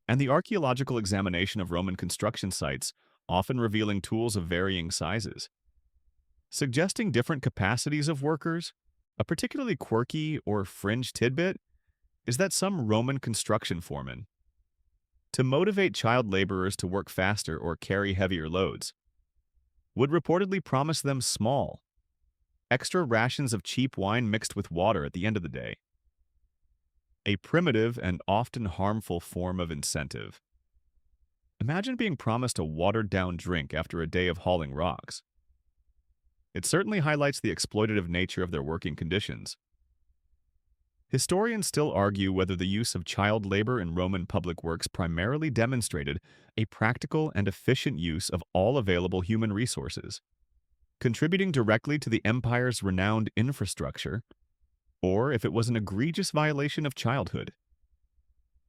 and the archaeological examination of Roman construction sites, often revealing tools of varying sizes, suggesting different capacities of workers. A particularly quirky or fringe tidbit is that some Roman construction foremen, to motivate child laborers to work faster or carry heavier loads, would reportedly promise them small, extra rations of cheap wine mixed with water at the end of the day. A primitive and often harmful form of incentive. Imagine being promised a watered-down drink after a day of hauling rocks. It certainly highlights the exploitative nature of their working conditions. Historians still argue whether the use of child labor in Roman public works primarily demonstrated a practical and efficient use of all available human resources, contributing directly to the empire's renowned infrastructure, or if it was an egregious violation of childhood,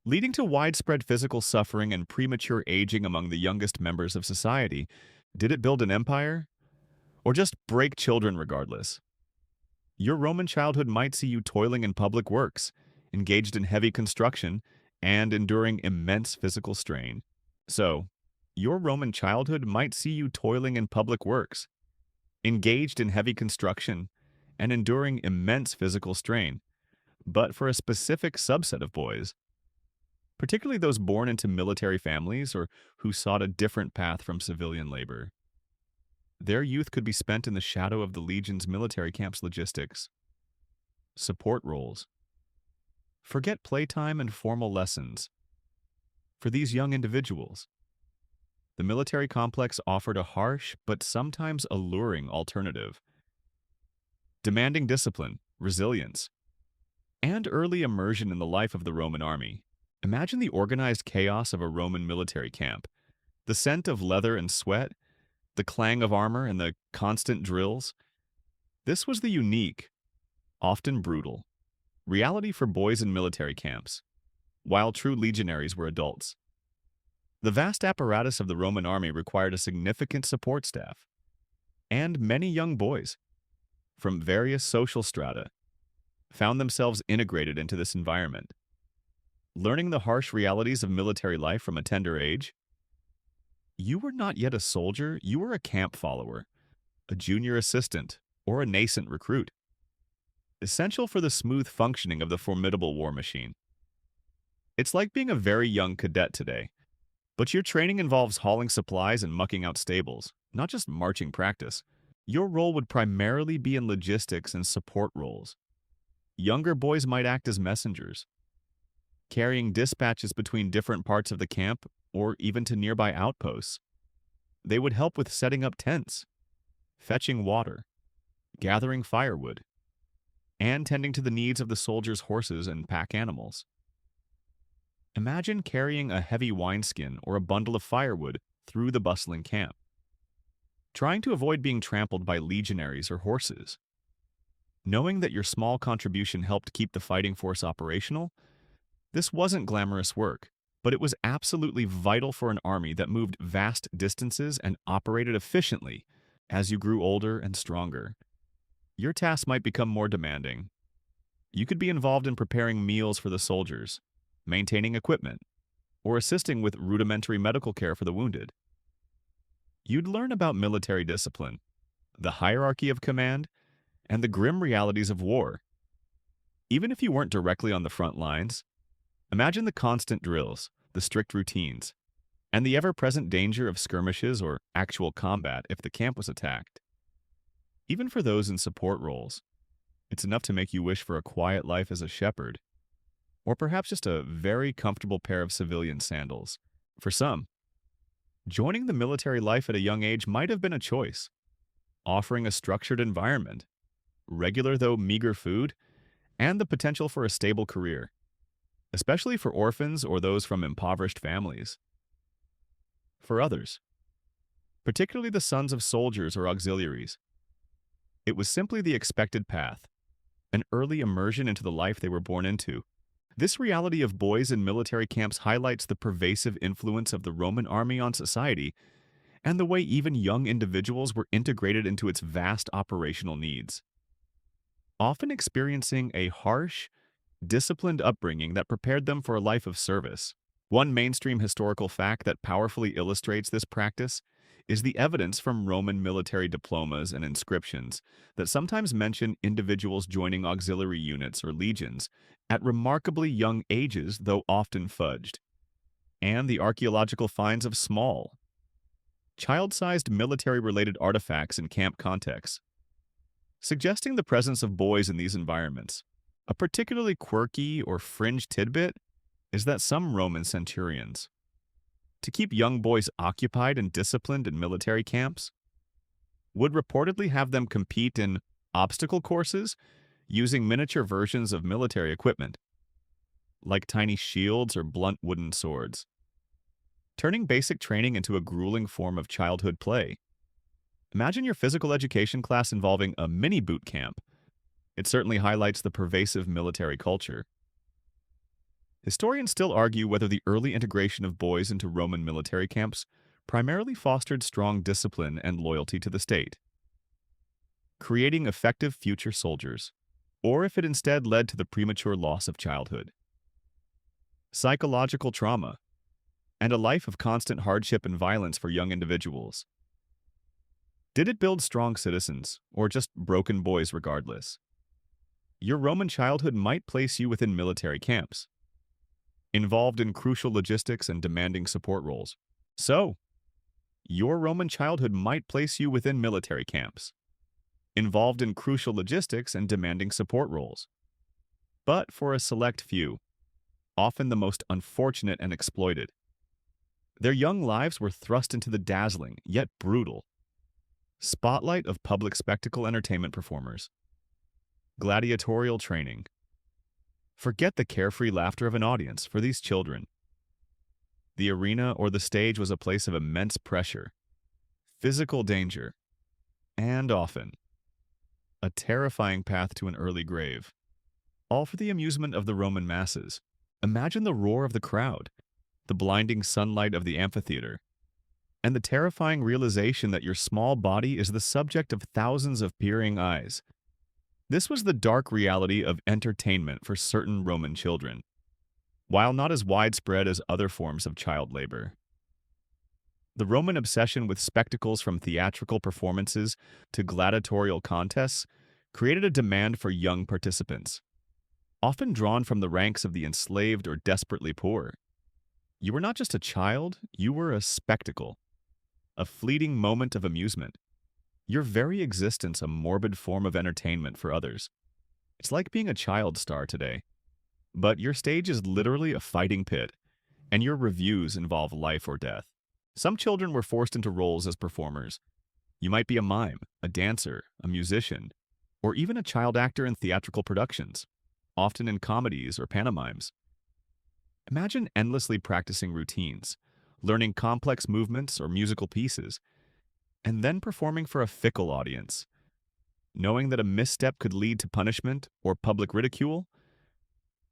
leading to widespread physical suffering and premature aging among the youngest members of society. Did it build an empire, or just break children regardless? Your Roman childhood might see you toiling in public works, engaged in heavy construction, and enduring immense physical strain. So, your Roman childhood might see you toiling in public works, engaged in heavy construction, and enduring immense physical strain. But for a specific subset of boys, particularly those born into military families or who sought a different path from civilian labor, their youth could be spent in the shadow of the legion's military camp's logistics, support roles. Forget playtime and formal lessons. For these young individuals, the military complex offered a harsh but sometimes alluring alternative, demanding discipline, resilience, and early immersion in the life of the Roman army. Imagine the organized chaos of a Roman military camp, the scent of leather and sweat, the clang of armor, and the constant drills. This was the unique, often brutal, reality for boys in military camps, while true legionaries were adults. The vast apparatus of the Roman army required a significant support staff, and many young boys, from various social strata, found themselves integrated into this environment. Learning the harsh realities of military life from a tender age, you were not yet a soldier, you were a camp follower, a junior assistant, or a nascent recruit, essential for the smooth functioning of the formidable war machine. It's like being a very young cadet today, but your training involves hauling supplies and mucking out stables, not just marching practice. Your role would primarily be in logistics and support roles. Younger boys might act as messengers, carrying dispatches between different parts of the camp or even to nearby outposts. They would help with setting up tents, fetching water, gathering firewood, and tending to the needs of the soldiers' horses and pack animals. Imagine carrying a heavy wineskin or a bundle of firewood through the bustling camp, trying to avoid being trampled by legionaries or horses. Knowing that your small contribution helped keep the fighting force operational, this wasn't glamorous work, but it was absolutely vital for an army that moved vast distances and operated efficiently as you grew older and stronger. Your tasks might become more demanding. You could be involved in preparing meals for the soldiers, maintaining equipment, or assisting with rudimentary medical care for the wounded. You'd learn about military discipline, the hierarchy of command, and the grim realities of war. Even if you weren't directly on the front lines, imagine the constant drills, the strict routines, and the ever-present danger of skirmishes or actual combat if the camp was attacked. Even for those in support roles, it's enough to make you wish for a quiet life as a shepherd, or perhaps just a very comfortable pair of civilian sandals. For some, joining the military life at a young age might have been a choice, offering a structured environment, regular though meager food, and the potential for a stable career, especially for orphans or those from impoverished families. For others, particularly the sons of soldiers or auxiliaries, it was simply the expected path, an early immersion into the life they were born into. This reality of boys in military camps highlights the pervasive influence of the Roman army on society and the way even young individuals were integrated into its vast operational needs, often experiencing a harsh, disciplined upbringing that prepared them for a life of service. One mainstream historical fact that powerfully illustrates this practice is the evidence from Roman military diplomas and inscriptions that sometimes mention individuals joining auxiliary units or legions at remarkably young ages, though often fudged, and the archaeological finds of small, child-sized military-related artifacts in camp contexts, suggesting the presence of boys in these environments. A particularly quirky or fringe tidbit is that some Roman centurions, to keep young boys occupied and disciplined in military camps, would reportedly have them compete in obstacle courses using miniature versions of military equipment, like tiny shields or blunt wooden swords, turning basic training into a grueling form of childhood play. Imagine your physical education class involving a mini boot camp. It certainly highlights the pervasive military culture. Historians still argue whether the early integration of boys into Roman military camps primarily fostered strong discipline and loyalty to the state, creating effective future soldiers, or if it instead led to the premature loss of childhood, psychological trauma, and a life of constant hardship and violence for young individuals. Did it build strong citizens, or just broken boys regardless? Your Roman childhood might place you within military camps, involved in crucial logistics and demanding support roles. So, your Roman childhood might place you within military camps, involved in crucial logistics and demanding support roles. But for a select few, often the most unfortunate and exploited, their young lives were thrust into the dazzling, yet brutal, spotlight of public spectacle entertainment performers. Gladiatorial training. Forget the carefree laughter of an audience for these children. The arena or the stage was a place of immense pressure, physical danger, and often a terrifying path to an early grave, all for the amusement of the Roman masses. Imagine the roar of the crowd, the blinding sunlight of the amphitheater, and the terrifying realization that your small body is the subject of thousands of peering eyes. This was the dark reality of entertainment for certain Roman children, while not as widespread as other forms of child labor. The Roman obsession with spectacles, from theatrical performances to gladiatorial contests, created a demand for young participants, often drawn from the ranks of the enslaved or desperately poor. You were not just a child, you were a spectacle, a fleeting moment of amusement. Your very existence a morbid form of entertainment for others. It's like being a child star today. But your stage is literally a fighting pit, and your reviews involve life or death. Some children were forced into roles as performers. You might be a mime, a dancer, a musician, or even a child actor in theatrical productions, often in comedies or pantomimes. Imagine endlessly practicing routines, learning complex movements or musical pieces, and then performing for a fickle audience, knowing that a misstep could lead to punishment or public ridicule.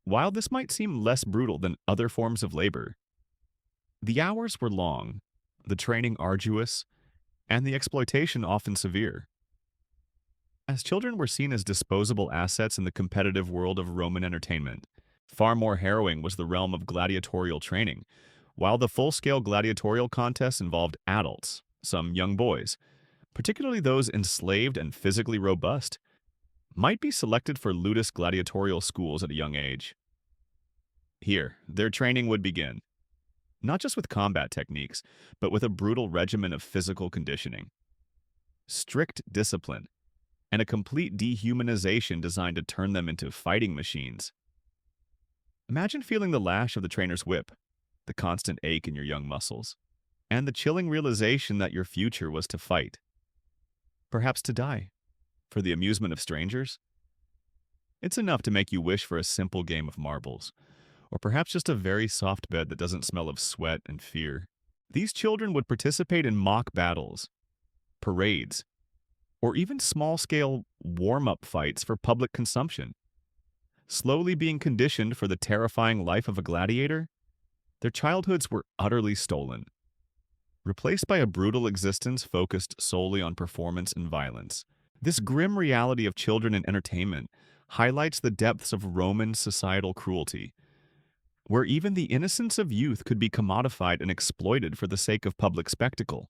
While this might seem less brutal than other forms of labor, the hours were long, the training arduous, and the exploitation often severe. As children were seen as disposable assets in the competitive world of Roman entertainment, far more harrowing was the realm of gladiatorial training. While the full-scale gladiatorial contests involved adults, some young boys, particularly those enslaved and physically robust, might be selected for ludus gladiatorial schools at a young age. Here, their training would begin, not just with combat techniques, but with a brutal regimen of physical conditioning, strict discipline, and a complete dehumanization designed to turn them into fighting machines. Imagine feeling the lash of the trainer's whip, the constant ache in your young muscles, and the chilling realization that your future was to fight, perhaps to die, for the amusement of strangers. It's enough to make you wish for a simple game of marbles, or perhaps just a very soft bed that doesn't smell of sweat and fear. These children would participate in mock battles, parades, or even small-scale warm-up fights for public consumption. Slowly being conditioned for the terrifying life of a gladiator, their childhoods were utterly stolen, replaced by a brutal existence focused solely on performance and violence. This grim reality of children in entertainment highlights the depths of Roman societal cruelty, where even the innocence of youth could be commodified and exploited for the sake of public spectacle,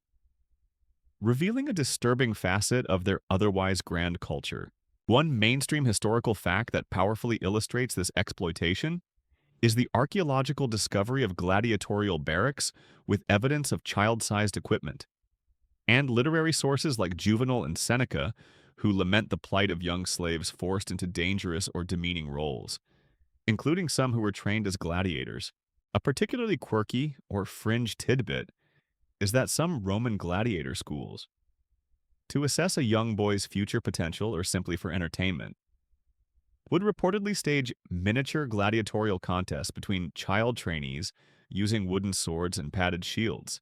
revealing a disturbing facet of their otherwise grand culture. One mainstream historical fact that powerfully illustrates this exploitation is the archaeological discovery of gladiatorial barracks with evidence of child-sized equipment, and literary sources like Juvenal and Seneca, who lament the plight of young slaves forced into dangerous or demeaning roles, including some who were trained as gladiators. A particularly quirky or fringe tidbit is that some Roman gladiator schools, to assess a young boy's future potential or simply for entertainment, would reportedly stage miniature gladiatorial contests between child trainees using wooden swords and padded shields,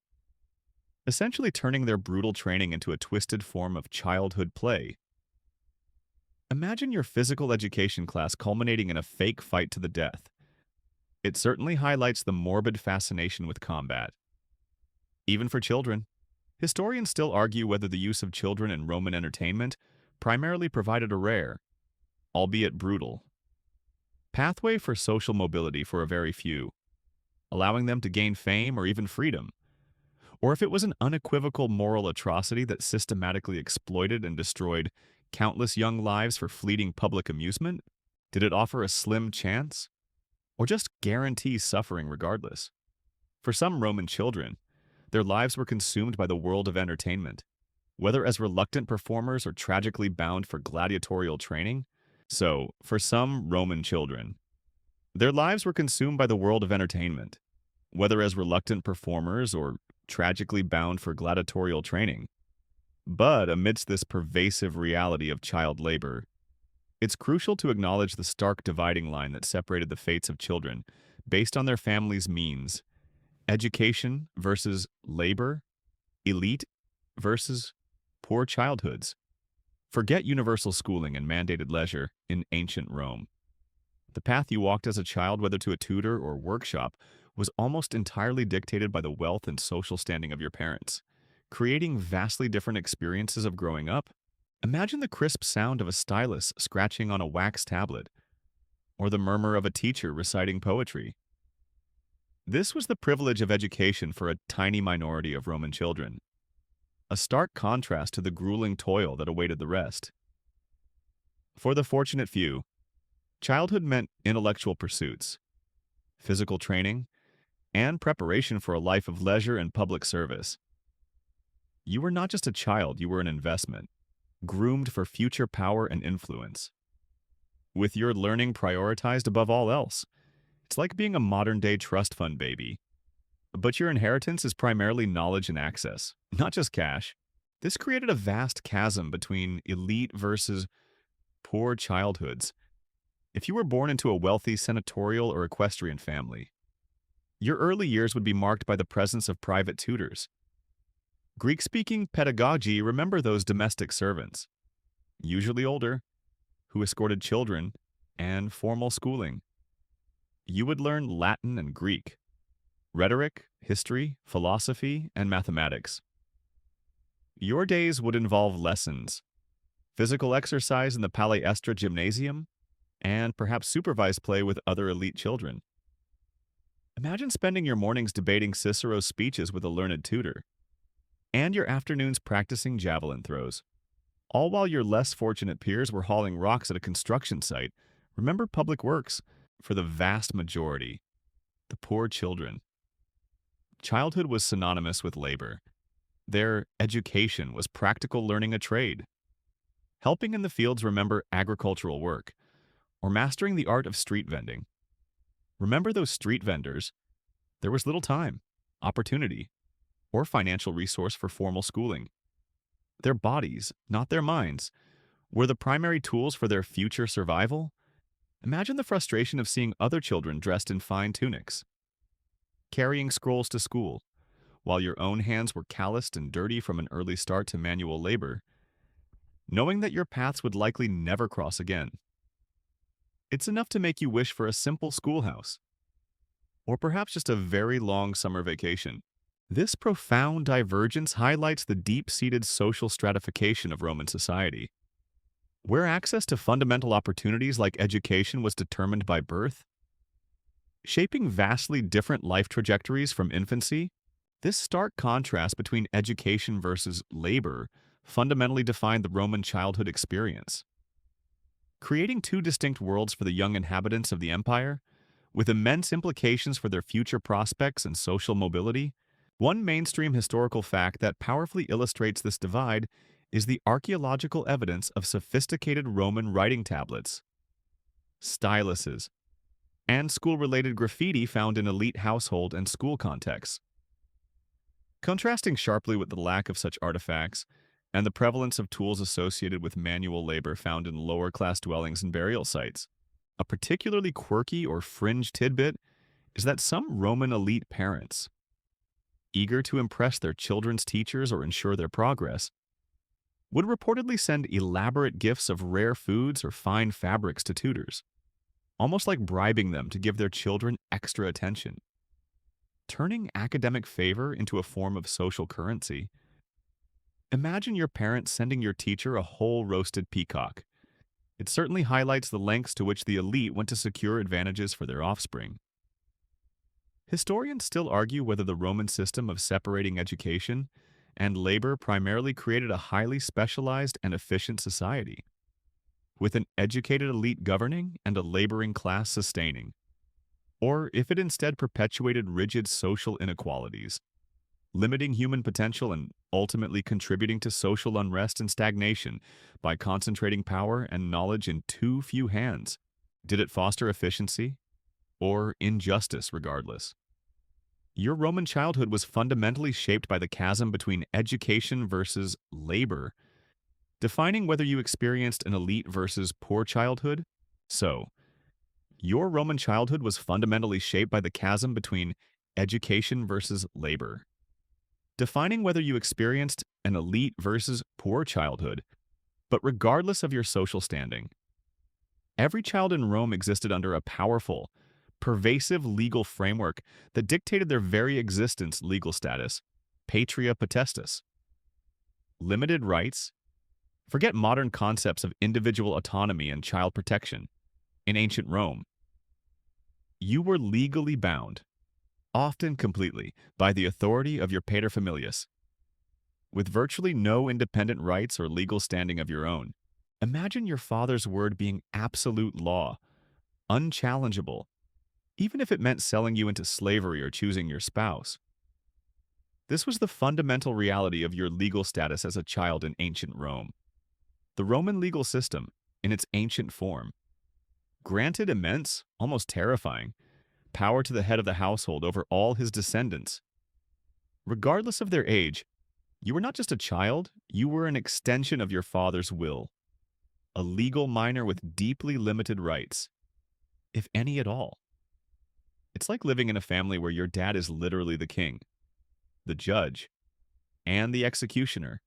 essentially turning their brutal training into a twisted form of childhood play. Imagine your physical education class culminating in a fake fight to the death. It certainly highlights the morbid fascination with combat. Even for children, historians still argue whether the use of children in Roman entertainment primarily provided a rare, albeit brutal, pathway for social mobility for a very few, allowing them to gain fame or even freedom, or if it was an unequivocal moral atrocity that systematically exploited and destroyed countless young lives for fleeting public amusement. Did it offer a slim chance, or just guarantee suffering regardless? For some Roman children, their lives were consumed by the world of entertainment, whether as reluctant performers or tragically bound for gladiatorial training. So, for some Roman children, their lives were consumed by the world of entertainment, whether as reluctant performers or tragically bound for gladiatorial training. But amidst this pervasive reality of child labor, it's crucial to acknowledge the stark dividing line that separated the fates of children based on their families' means: education versus labor, elite versus poor childhoods. Forget universal schooling and mandated leisure in ancient Rome. The path you walked as a child, whether to a tutor or workshop, was almost entirely dictated by the wealth and social standing of your parents, creating vastly different experiences of growing up. Imagine the crisp sound of a stylus scratching on a wax tablet, or the murmur of a teacher reciting poetry. This was the privilege of education for a tiny minority of Roman children, a stark contrast to the grueling toil that awaited the rest. For the fortunate few, childhood meant intellectual pursuits, physical training, and preparation for a life of leisure and public service. You were not just a child, you were an investment, groomed for future power and influence. With your learning prioritized above all else, it's like being a modern-day trust fund baby. But your inheritance is primarily knowledge and access, not just cash. This created a vast chasm between elite versus poor childhoods. If you were born into a wealthy senatorial or equestrian family, your early years would be marked by the presence of private tutors. Greek-speaking pedagogy, remember those domestic servants, usually older, who escorted children, and formal schooling. You would learn Latin and Greek, rhetoric, history, philosophy, and mathematics. Your days would involve lessons, physical exercise in the Palestra gymnasium, and perhaps supervised play with other elite children. Imagine spending your mornings debating Cicero's speeches with a learned tutor, and your afternoons practicing javelin throws, all while your less fortunate peers were hauling rocks at a construction site. Remember public works, for the vast majority, the poor children. Childhood was synonymous with labor. Their education was practical learning a trade, helping in the fields remember agricultural work, or mastering the art of street vending. Remember those street vendors? There was little time, opportunity, or financial resource for formal schooling. Their bodies, not their minds, were the primary tools for their future survival. Imagine the frustration of seeing other children dressed in fine tunics, carrying scrolls to school, while your own hands were calloused and dirty from an early start to manual labor, knowing that your paths would likely never cross again. It's enough to make you wish for a simple schoolhouse, or perhaps just a very long summer vacation. This profound divergence highlights the deep-seated social stratification of Roman society, where access to fundamental opportunities like education was determined by birth, shaping vastly different life trajectories from infancy. This stark contrast between education versus labor fundamentally defined the Roman childhood experience, creating two distinct worlds for the young inhabitants of the empire, with immense implications for their future prospects and social mobility. One mainstream historical fact that powerfully illustrates this divide is the archaeological evidence of sophisticated Roman writing tablets, styluses, and school-related graffiti found in elite household and school contexts. Contrasting sharply with the lack of such artifacts and the prevalence of tools associated with manual labor found in lower-class dwellings and burial sites. A particularly quirky or fringe tidbit is that some Roman elite parents, eager to impress their children's teachers or ensure their progress, would reportedly send elaborate gifts of rare foods or fine fabrics to tutors, almost like bribing them to give their children extra attention. Turning academic favor into a form of social currency. Imagine your parents sending your teacher a whole roasted peacock. It certainly highlights the lengths to which the elite went to secure advantages for their offspring. Historians still argue whether the Roman system of separating education and labor primarily created a highly specialized and efficient society, with an educated elite governing and a laboring class sustaining, or if it instead perpetuated rigid social inequalities, limiting human potential and ultimately contributing to social unrest and stagnation by concentrating power and knowledge in too few hands. Did it foster efficiency or injustice regardless? Your Roman childhood was fundamentally shaped by the chasm between education versus labor, defining whether you experienced an elite versus poor childhood. So, your Roman childhood was fundamentally shaped by the chasm between education versus labor, defining whether you experienced an elite versus poor childhood. But regardless of your social standing, every child in Rome existed under a powerful, pervasive legal framework that dictated their very existence legal status, patria potestas. Limited rights. Forget modern concepts of individual autonomy and child protection. In ancient Rome, you were legally bound, often completely, by the authority of your paterfamilias, with virtually no independent rights or legal standing of your own. Imagine your father's word being absolute law, unchallengeable, even if it meant selling you into slavery or choosing your spouse. This was the fundamental reality of your legal status as a child in ancient Rome. The Roman legal system, in its ancient form, granted immense, almost terrifying, power to the head of the household over all his descendants. Regardless of their age, you were not just a child, you were an extension of your father's will, a legal minor with deeply limited rights, if any at all. It's like living in a family where your dad is literally the king, the judge, and the executioner,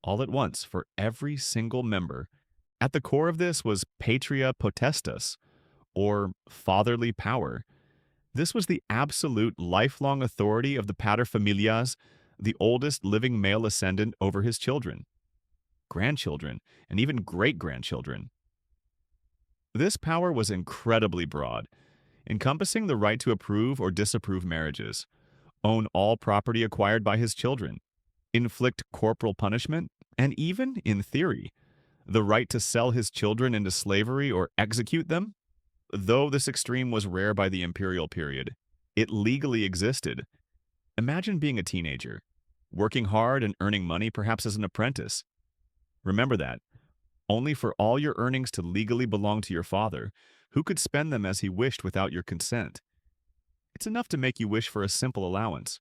all at once for every single member. At the core of this was patria potestas, or fatherly power. This was the absolute lifelong authority of the paterfamilias, the oldest living male ascendant over his children, grandchildren, and even great-grandchildren. This power was incredibly broad, encompassing the right to approve or disapprove marriages, own all property acquired by his children, inflict corporal punishment, and even, in theory, the right to sell his children into slavery or execute them. Though this extreme was rare by the imperial period, it legally existed. Imagine being a teenager, working hard and earning money perhaps as an apprentice. Remember that, only for all your earnings to legally belong to your father, who could spend them as he wished without your consent. It's enough to make you wish for a simple allowance,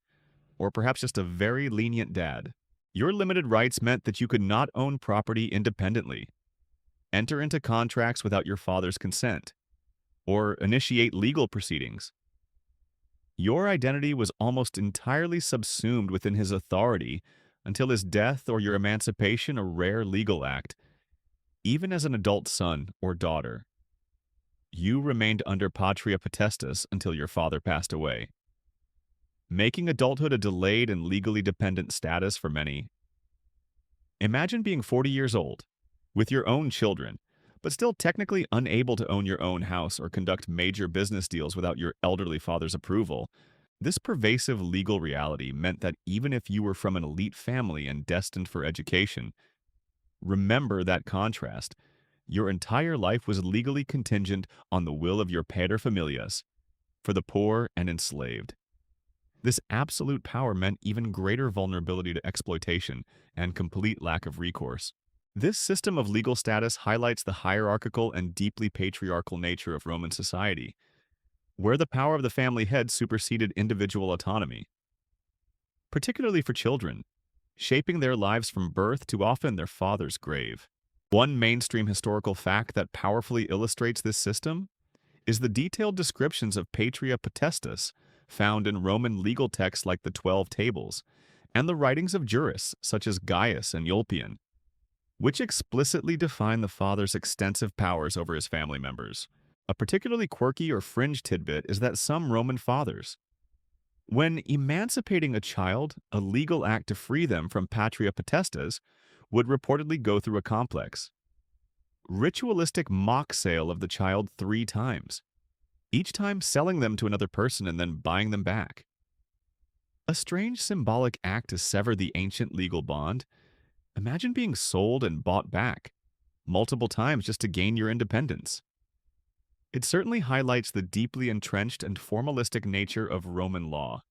or perhaps just a very lenient dad. Your limited rights meant that you could not own property independently, enter into contracts without your father's consent, or initiate legal proceedings. Your identity was almost entirely subsumed within his authority until his death or your emancipation, a rare legal act. Even as an adult son or daughter, you remained under patria potestas until your father passed away, making adulthood a delayed and legally dependent status for many. Imagine being 40 years old, with your own children, but still technically unable to own your own house or conduct major business deals without your elderly father's approval. This pervasive legal reality meant that even if you were from an elite family and destined for education, remember that contrast. Your entire life was legally contingent on the will of your paterfamilias, for the poor and enslaved. This absolute power meant even greater vulnerability to exploitation and complete lack of recourse. This system of legal status highlights the hierarchical and deeply patriarchal nature of Roman society. where the power of the family head superseded individual autonomy, particularly for children, shaping their lives from birth to often their father's grave. One mainstream historical fact that powerfully illustrates this system is the detailed descriptions of patria potestas found in Roman legal texts like the 12 Tables and the writings of jurists such as Gaius and Ulpian, which explicitly define the father's extensive powers over his family members. A particularly quirky or fringe tidbit is that some Roman fathers, when emancipating a child, a legal act to free them from patria potestas, would reportedly go through a complex, ritualistic mock sale of the child 3 times, each time selling them to another person and then buying them back. A strange symbolic act to sever the ancient legal bond. Imagine being sold and bought back multiple times just to gain your independence. It certainly highlights the deeply entrenched and formalistic nature of Roman law.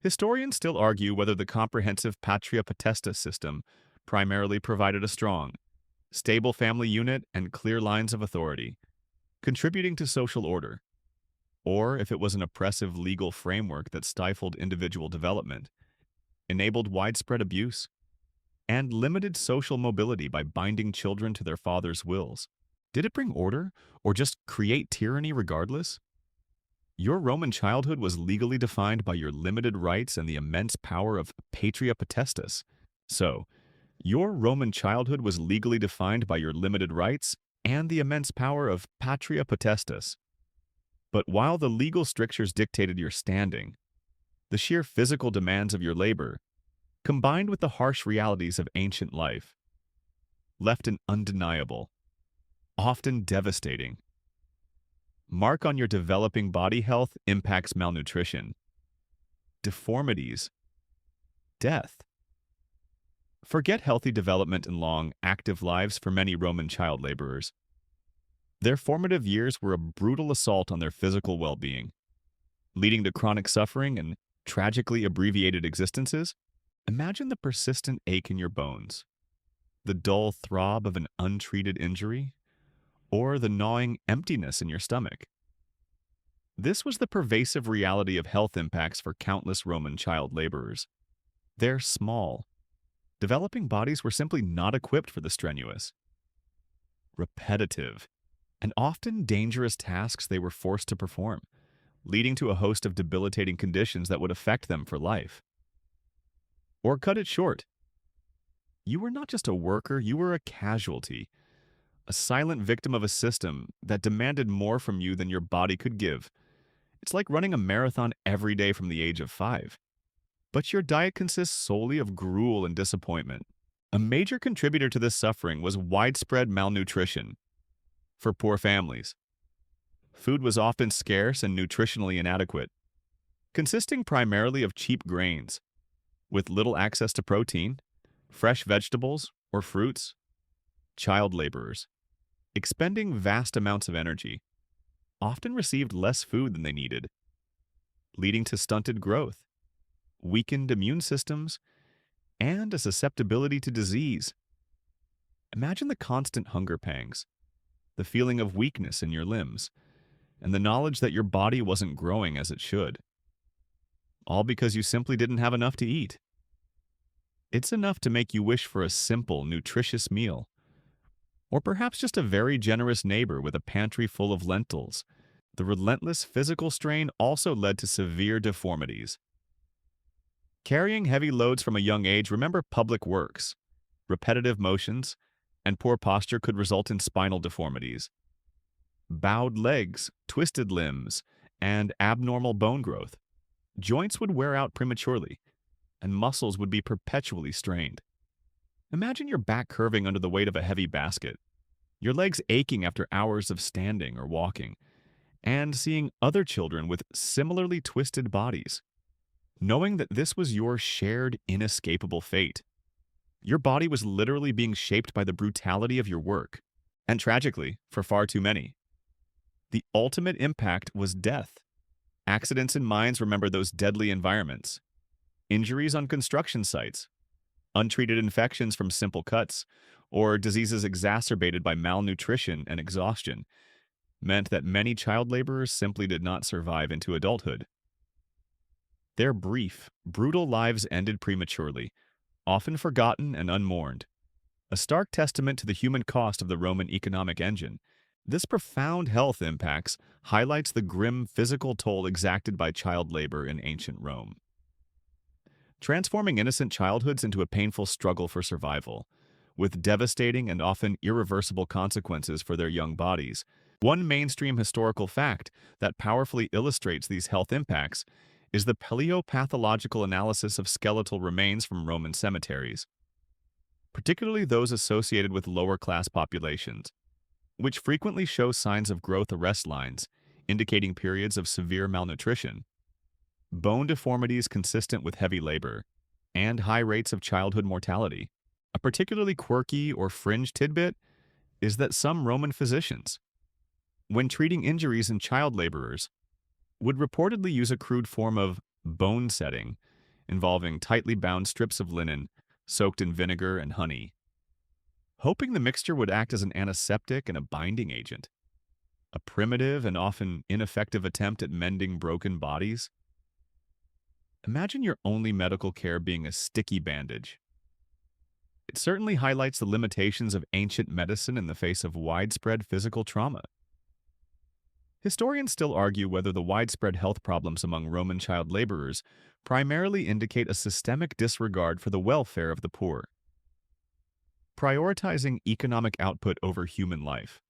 Historians still argue whether the comprehensive patria potestas system primarily provided a strong, stable family unit and clear lines of authority, contributing to social order, or if it was an oppressive legal framework that stifled individual development, enabled widespread abuse, and limited social mobility by binding children to their father's wills. Did it bring order, or just create tyranny regardless? Your Roman childhood was legally defined by your limited rights and the immense power of patria potestas. So, your Roman childhood was legally defined by your limited rights and the immense power of patria potestas. But while the legal strictures dictated your standing, the sheer physical demands of your labor, combined with the harsh realities of ancient life, left an undeniable, often devastating, mark on your developing body health. Impacts malnutrition, deformities, death. Forget healthy development and long, active lives for many Roman child laborers. Their formative years were a brutal assault on their physical well-being, leading to chronic suffering and tragically abbreviated existences. Imagine the persistent ache in your bones, the dull throb of an untreated injury, or the gnawing emptiness in your stomach. This was the pervasive reality of health impacts for countless Roman child laborers. Their small, developing bodies were simply not equipped for the strenuous, repetitive, and often dangerous tasks they were forced to perform, leading to a host of debilitating conditions that would affect them for life. Or cut it short, you were not just a worker, you were a casualty, a silent victim of a system that demanded more from you than your body could give. It's like running a marathon every day from the age of 5. But your diet consists solely of gruel and disappointment. A major contributor to this suffering was widespread malnutrition. For poor families, food was often scarce and nutritionally inadequate, consisting primarily of cheap grains, with little access to protein, fresh vegetables, or fruits. Child laborers, expending vast amounts of energy, often received less food than they needed, leading to stunted growth, weakened immune systems, and a susceptibility to disease. Imagine the constant hunger pangs, the feeling of weakness in your limbs, and the knowledge that your body wasn't growing as it should, all because you simply didn't have enough to eat. It's enough to make you wish for a simple, nutritious meal, or perhaps just a very generous neighbor with a pantry full of lentils. The relentless physical strain also led to severe deformities. Carrying heavy loads from a young age, remember public works, repetitive motions, and poor posture could result in spinal deformities, bowed legs, twisted limbs, and abnormal bone growth. Joints would wear out prematurely, and muscles would be perpetually strained. Imagine your back curving under the weight of a heavy basket, your legs aching after hours of standing or walking, and seeing other children with similarly twisted bodies, knowing that this was your shared, inescapable fate. Your body was literally being shaped by the brutality of your work, and tragically, for far too many, the ultimate impact was death. Accidents in mines, remember those deadly environments. Injuries on construction sites, untreated infections from simple cuts, or diseases exacerbated by malnutrition and exhaustion. meant that many child laborers simply did not survive into adulthood. Their brief, brutal lives ended prematurely, often forgotten and unmourned, a stark testament to the human cost of the Roman economic engine. This profound health impacts highlights the grim physical toll exacted by child labor in ancient Rome, transforming innocent childhoods into a painful struggle for survival, with devastating and often irreversible consequences for their young bodies. One mainstream historical fact that powerfully illustrates these health impacts is the paleopathological analysis of skeletal remains from Roman cemeteries, particularly those associated with lower-class populations, which frequently show signs of growth arrest lines, indicating periods of severe malnutrition, bone deformities consistent with heavy labor, and high rates of childhood mortality. A particularly quirky or fringe tidbit is that some Roman physicians, when treating injuries in child laborers, would reportedly use a crude form of bone setting involving tightly bound strips of linen soaked in vinegar and honey, hoping the mixture would act as an antiseptic and a binding agent. A primitive and often ineffective attempt at mending broken bodies. Imagine your only medical care being a sticky bandage. It certainly highlights the limitations of ancient medicine in the face of widespread physical trauma. Historians still argue whether the widespread health problems among Roman child laborers primarily indicate a systemic disregard for the welfare of the poor, prioritizing economic output over human life,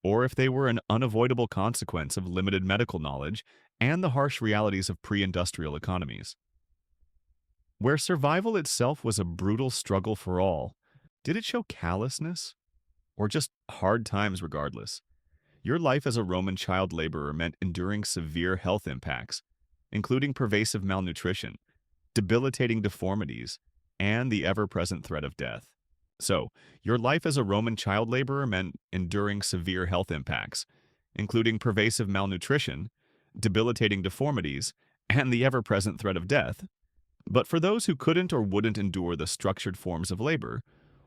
or if they were an unavoidable consequence of limited medical knowledge and the harsh realities of pre-industrial economies. Where survival itself was a brutal struggle for all, did it show callousness or just hard times regardless? Your life as a Roman child laborer meant enduring severe health impacts, including pervasive malnutrition, debilitating deformities, and the ever-present threat of death. So, your life as a Roman child laborer meant enduring severe health impacts, including pervasive malnutrition, debilitating deformities, and the ever-present threat of death. But for those who couldn't or wouldn't endure the structured forms of labor,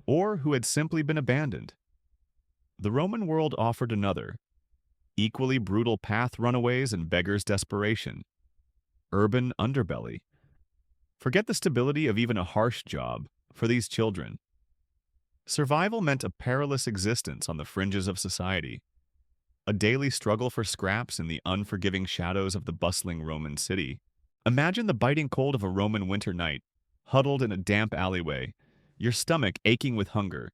or who had simply been abandoned, the Roman world offered another, equally brutal path: runaways and beggars' desperation. Urban underbelly. Forget the stability of even a harsh job for these children. Survival meant a perilous existence on the fringes of society, a daily struggle for scraps in the unforgiving shadows of the bustling Roman city. Imagine the biting cold of a Roman winter night, huddled in a damp alleyway, your stomach aching with hunger,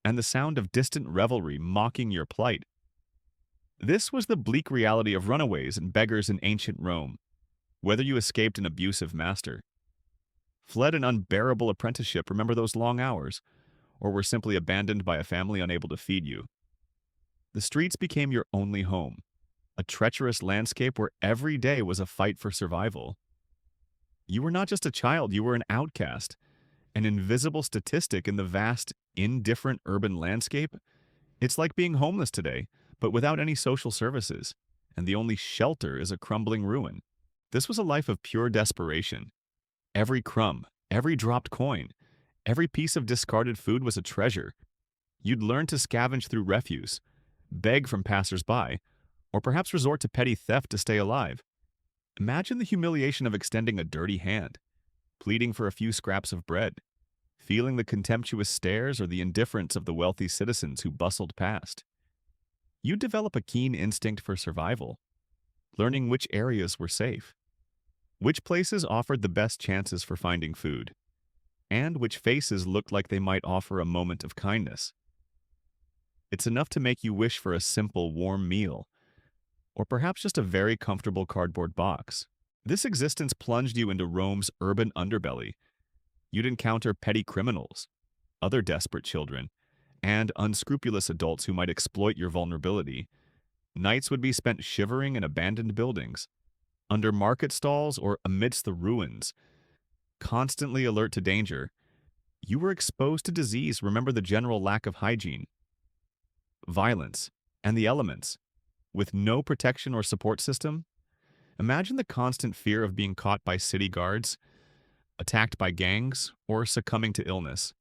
and the sound of distant revelry mocking your plight. This was the bleak reality of runaways and beggars in ancient Rome, whether you escaped an abusive master, fled an unbearable apprenticeship, remember those long hours, or were simply abandoned by a family unable to feed you. The streets became your only home, a treacherous landscape where every day was a fight for survival. You were not just a child, you were an outcast, an invisible statistic in the vast, indifferent urban landscape. It's like being homeless today, but without any social services, and the only shelter is a crumbling ruin. This was a life of pure desperation. Every crumb, every dropped coin, every piece of discarded food was a treasure. You'd learn to scavenge through refuse, beg from passers-by, or perhaps resort to petty theft to stay alive. Imagine the humiliation of extending a dirty hand, pleading for a few scraps of bread, feeling the contemptuous stares or the indifference of the wealthy citizens who bustled past. You'd develop a keen instinct for survival, learning which areas were safe, which places offered the best chances for finding food, and which faces looked like they might offer a moment of kindness. It's enough to make you wish for a simple, warm meal, or perhaps just a very comfortable cardboard box. This existence plunged you into Rome's urban underbelly. You'd encounter petty criminals, other desperate children, and unscrupulous adults who might exploit your vulnerability. Nights would be spent shivering in abandoned buildings, under market stalls, or amidst the ruins, constantly alert to danger. You were exposed to disease, remember the general lack of hygiene, violence, and the elements. With no protection or support system, imagine the constant fear of being caught by city guards, attacked by gangs, or succumbing to illness.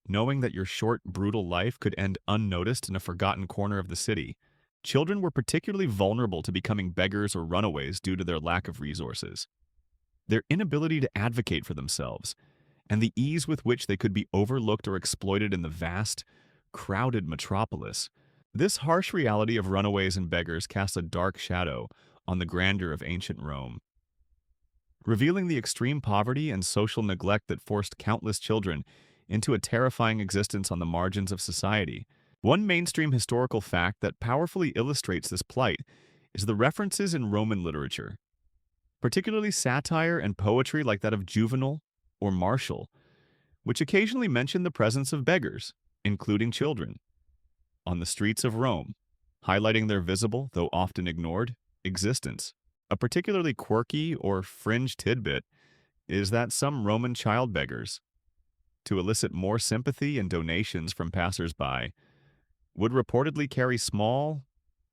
Knowing that your short, brutal life could end unnoticed in a forgotten corner of the city. Children were particularly vulnerable to becoming beggars or runaways due to their lack of resources. Their inability to advocate for themselves, and the ease with which they could be overlooked or exploited in the vast, crowded metropolis. This harsh reality of runaways and beggars cast a dark shadow on the grandeur of ancient Rome, revealing the extreme poverty and social neglect that forced countless children into a terrifying existence on the margins of society. One mainstream historical fact that powerfully illustrates this plight is the references in Roman literature, particularly satire and poetry like that of Juvenal or Martial, which occasionally mention the presence of beggars, including children, on the streets of Rome, highlighting their visible, though often ignored, existence. A particularly quirky or fringe tidbit is that some Roman child beggars, to elicit more sympathy and donations from passers-by, would reportedly carry small,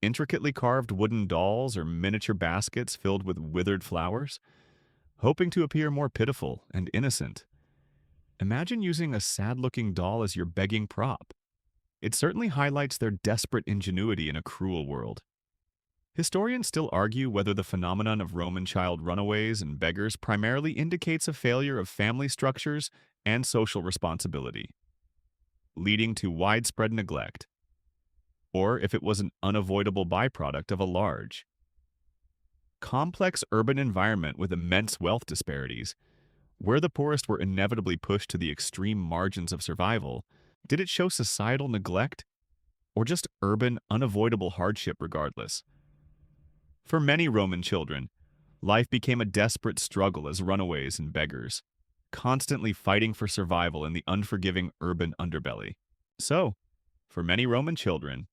intricately carved wooden dolls or miniature baskets filled with withered flowers, hoping to appear more pitiful and innocent. Imagine using a sad-looking doll as your begging prop. It certainly highlights their desperate ingenuity in a cruel world. Historians still argue whether the phenomenon of Roman child runaways and beggars primarily indicates a failure of family structures and social responsibility, leading to widespread neglect, or if it was an unavoidable byproduct of a large, complex urban environment with immense wealth disparities, where the poorest were inevitably pushed to the extreme margins of survival. Did it show societal neglect, or just urban, unavoidable hardship regardless? For many Roman children, life became a desperate struggle as runaways and beggars, constantly fighting for survival in the unforgiving urban underbelly. So, for many Roman children,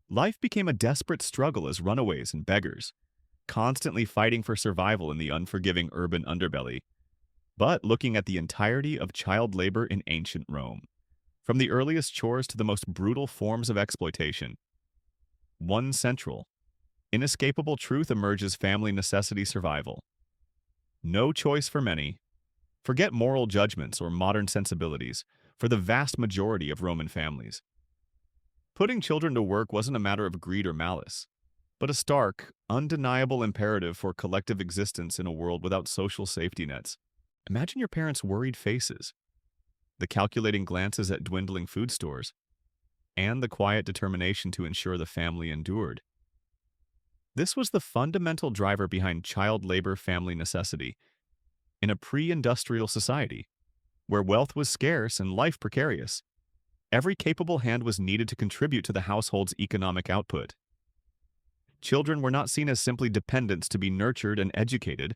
life became a desperate struggle as runaways and beggars, constantly fighting for survival in the unforgiving urban underbelly. But looking at the entirety of child labor in ancient Rome, from the earliest chores to the most brutal forms of exploitation, one central, inescapable truth emerges: family necessity survival. No choice for many. Forget moral judgments or modern sensibilities for the vast majority of Roman families. Putting children to work wasn't a matter of greed or malice, but a stark, undeniable imperative for collective existence in a world without social safety nets. Imagine your parents' worried faces, the calculating glances at dwindling food stores, and the quiet determination to ensure the family endured. This was the fundamental driver behind child labor family necessity in a pre-industrial society, where wealth was scarce and life precarious. Every capable hand was needed to contribute to the household's economic output. Children were not seen as simply dependents to be nurtured and educated,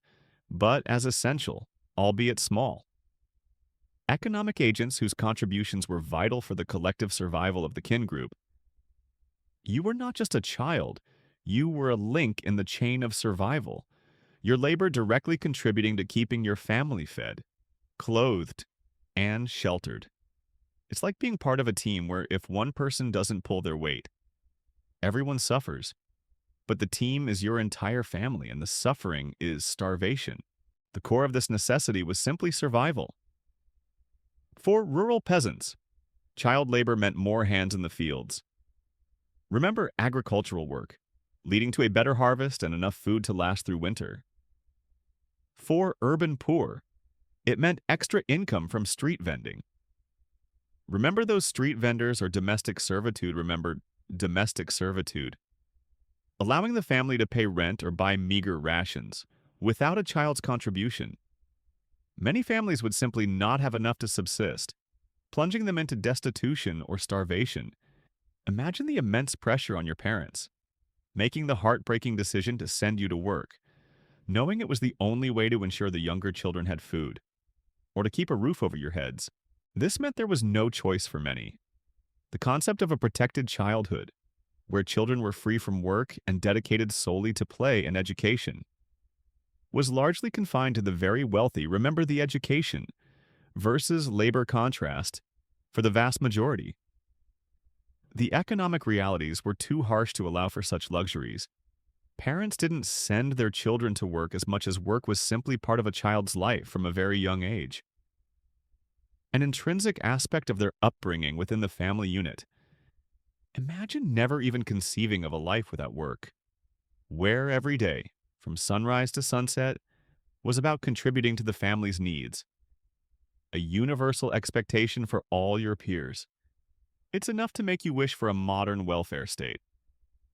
but as essential, albeit small, economic agents whose contributions were vital for the collective survival of the kin group. You were not just a child, you were a link in the chain of survival, your labor directly contributing to keeping your family fed, clothed, and sheltered. It's like being part of a team where if one person doesn't pull their weight, everyone suffers. But the team is your entire family, and the suffering is starvation. The core of this necessity was simply survival. For rural peasants, child labor meant more hands in the fields. Remember agricultural work, leading to a better harvest and enough food to last through winter. For urban poor, it meant extra income from street vending. Remember those street vendors or domestic servitude? Remember domestic servitude, allowing the family to pay rent or buy meager rations without a child's contribution. Many families would simply not have enough to subsist, plunging them into destitution or starvation. Imagine the immense pressure on your parents, making the heartbreaking decision to send you to work, knowing it was the only way to ensure the younger children had food, or to keep a roof over your heads. This meant there was no choice for many. The concept of a protected childhood, where children were free from work and dedicated solely to play and education, was largely confined to the very wealthy. Remember the education versus labor contrast for the vast majority. The economic realities were too harsh to allow for such luxuries. Parents didn't send their children to work as much as work was simply part of a child's life from a very young age, an intrinsic aspect of their upbringing within the family unit. Imagine never even conceiving of a life without work, where every day, from sunrise to sunset, was about contributing to the family's needs, a universal expectation for all your peers. It's enough to make you wish for a modern welfare state,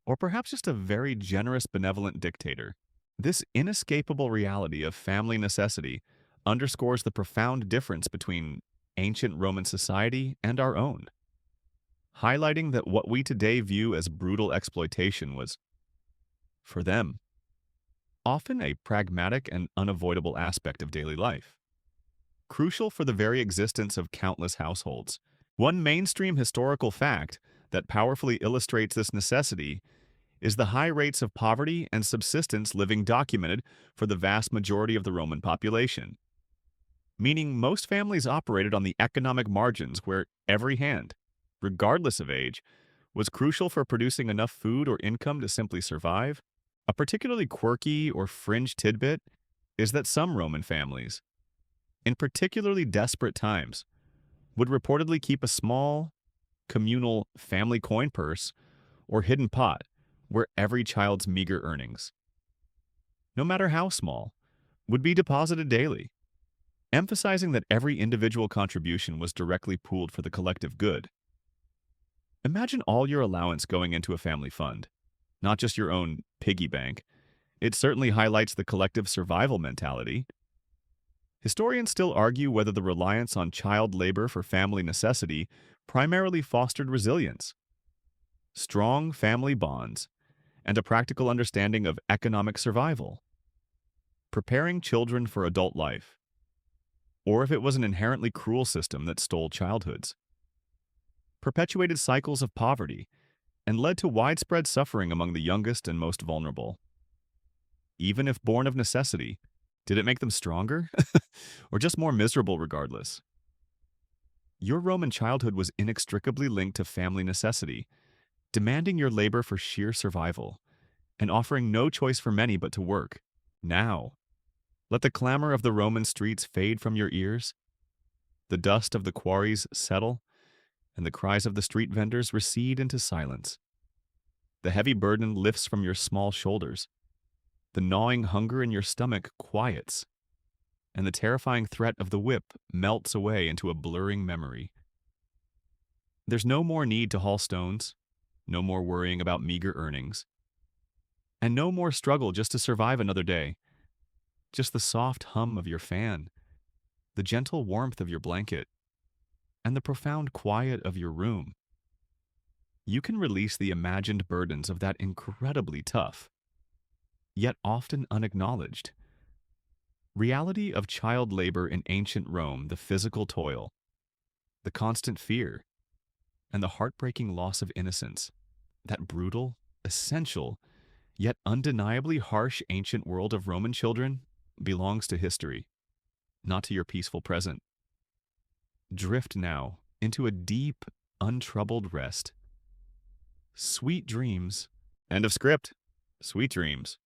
or perhaps just a very generous, benevolent dictator. This inescapable reality of family necessity underscores the profound difference between ancient Roman society and our own, highlighting that what we today view as brutal exploitation was, for them, often a pragmatic and unavoidable aspect of daily life, crucial for the very existence of countless households. One mainstream historical fact that powerfully illustrates this necessity is the high rates of poverty and subsistence living documented for the vast majority of the Roman population, meaning most families operated on the economic margins where every hand, regardless of age, was crucial for producing enough food or income to simply survive. A particularly quirky or fringe tidbit is that some Roman families, in particularly desperate times, would reportedly keep a small, communal family coin purse or hidden pot where every child's meager earnings, no matter how small, would be deposited daily, emphasizing that every individual contribution was directly pooled for the collective good. Imagine all your allowance going into a family fund, not just your own piggy bank. It certainly highlights the collective survival mentality. Historians still argue whether the reliance on child labor for family necessity primarily fostered resilience, strong family bonds, and a practical understanding of economic survival, preparing children for adult life, or if it was an inherently cruel system that stole childhoods, perpetuated cycles of poverty, and led to widespread suffering among the youngest and most vulnerable. Even if born of necessity, did it make them stronger? Or just more miserable regardless? Your Roman childhood was inextricably linked to family necessity, demanding your labor for sheer survival, and offering no choice for many but to work. Now, let the clamor of the Roman streets fade from your ears, the dust of the quarries settle, and the cries of the street vendors recede into silence. The heavy burden lifts from your small shoulders, the gnawing hunger in your stomach quiets, and the terrifying threat of the whip melts away into a blurring memory. There's no more need to haul stones, no more worrying about meager earnings, and no more struggle just to survive another day. Just the soft hum of your fan, the gentle warmth of your blanket, and the profound quiet of your room. You can release the imagined burdens of that incredibly tough, yet often unacknowledged, reality of child labor in ancient Rome, the physical toil, the constant fear, and the heartbreaking loss of innocence. That brutal, essential, yet undeniably harsh ancient world of Roman children belongs to history, not to your peaceful present. Drift now into a deep, untroubled rest. Sweet dreams. End of script. Sweet dreams.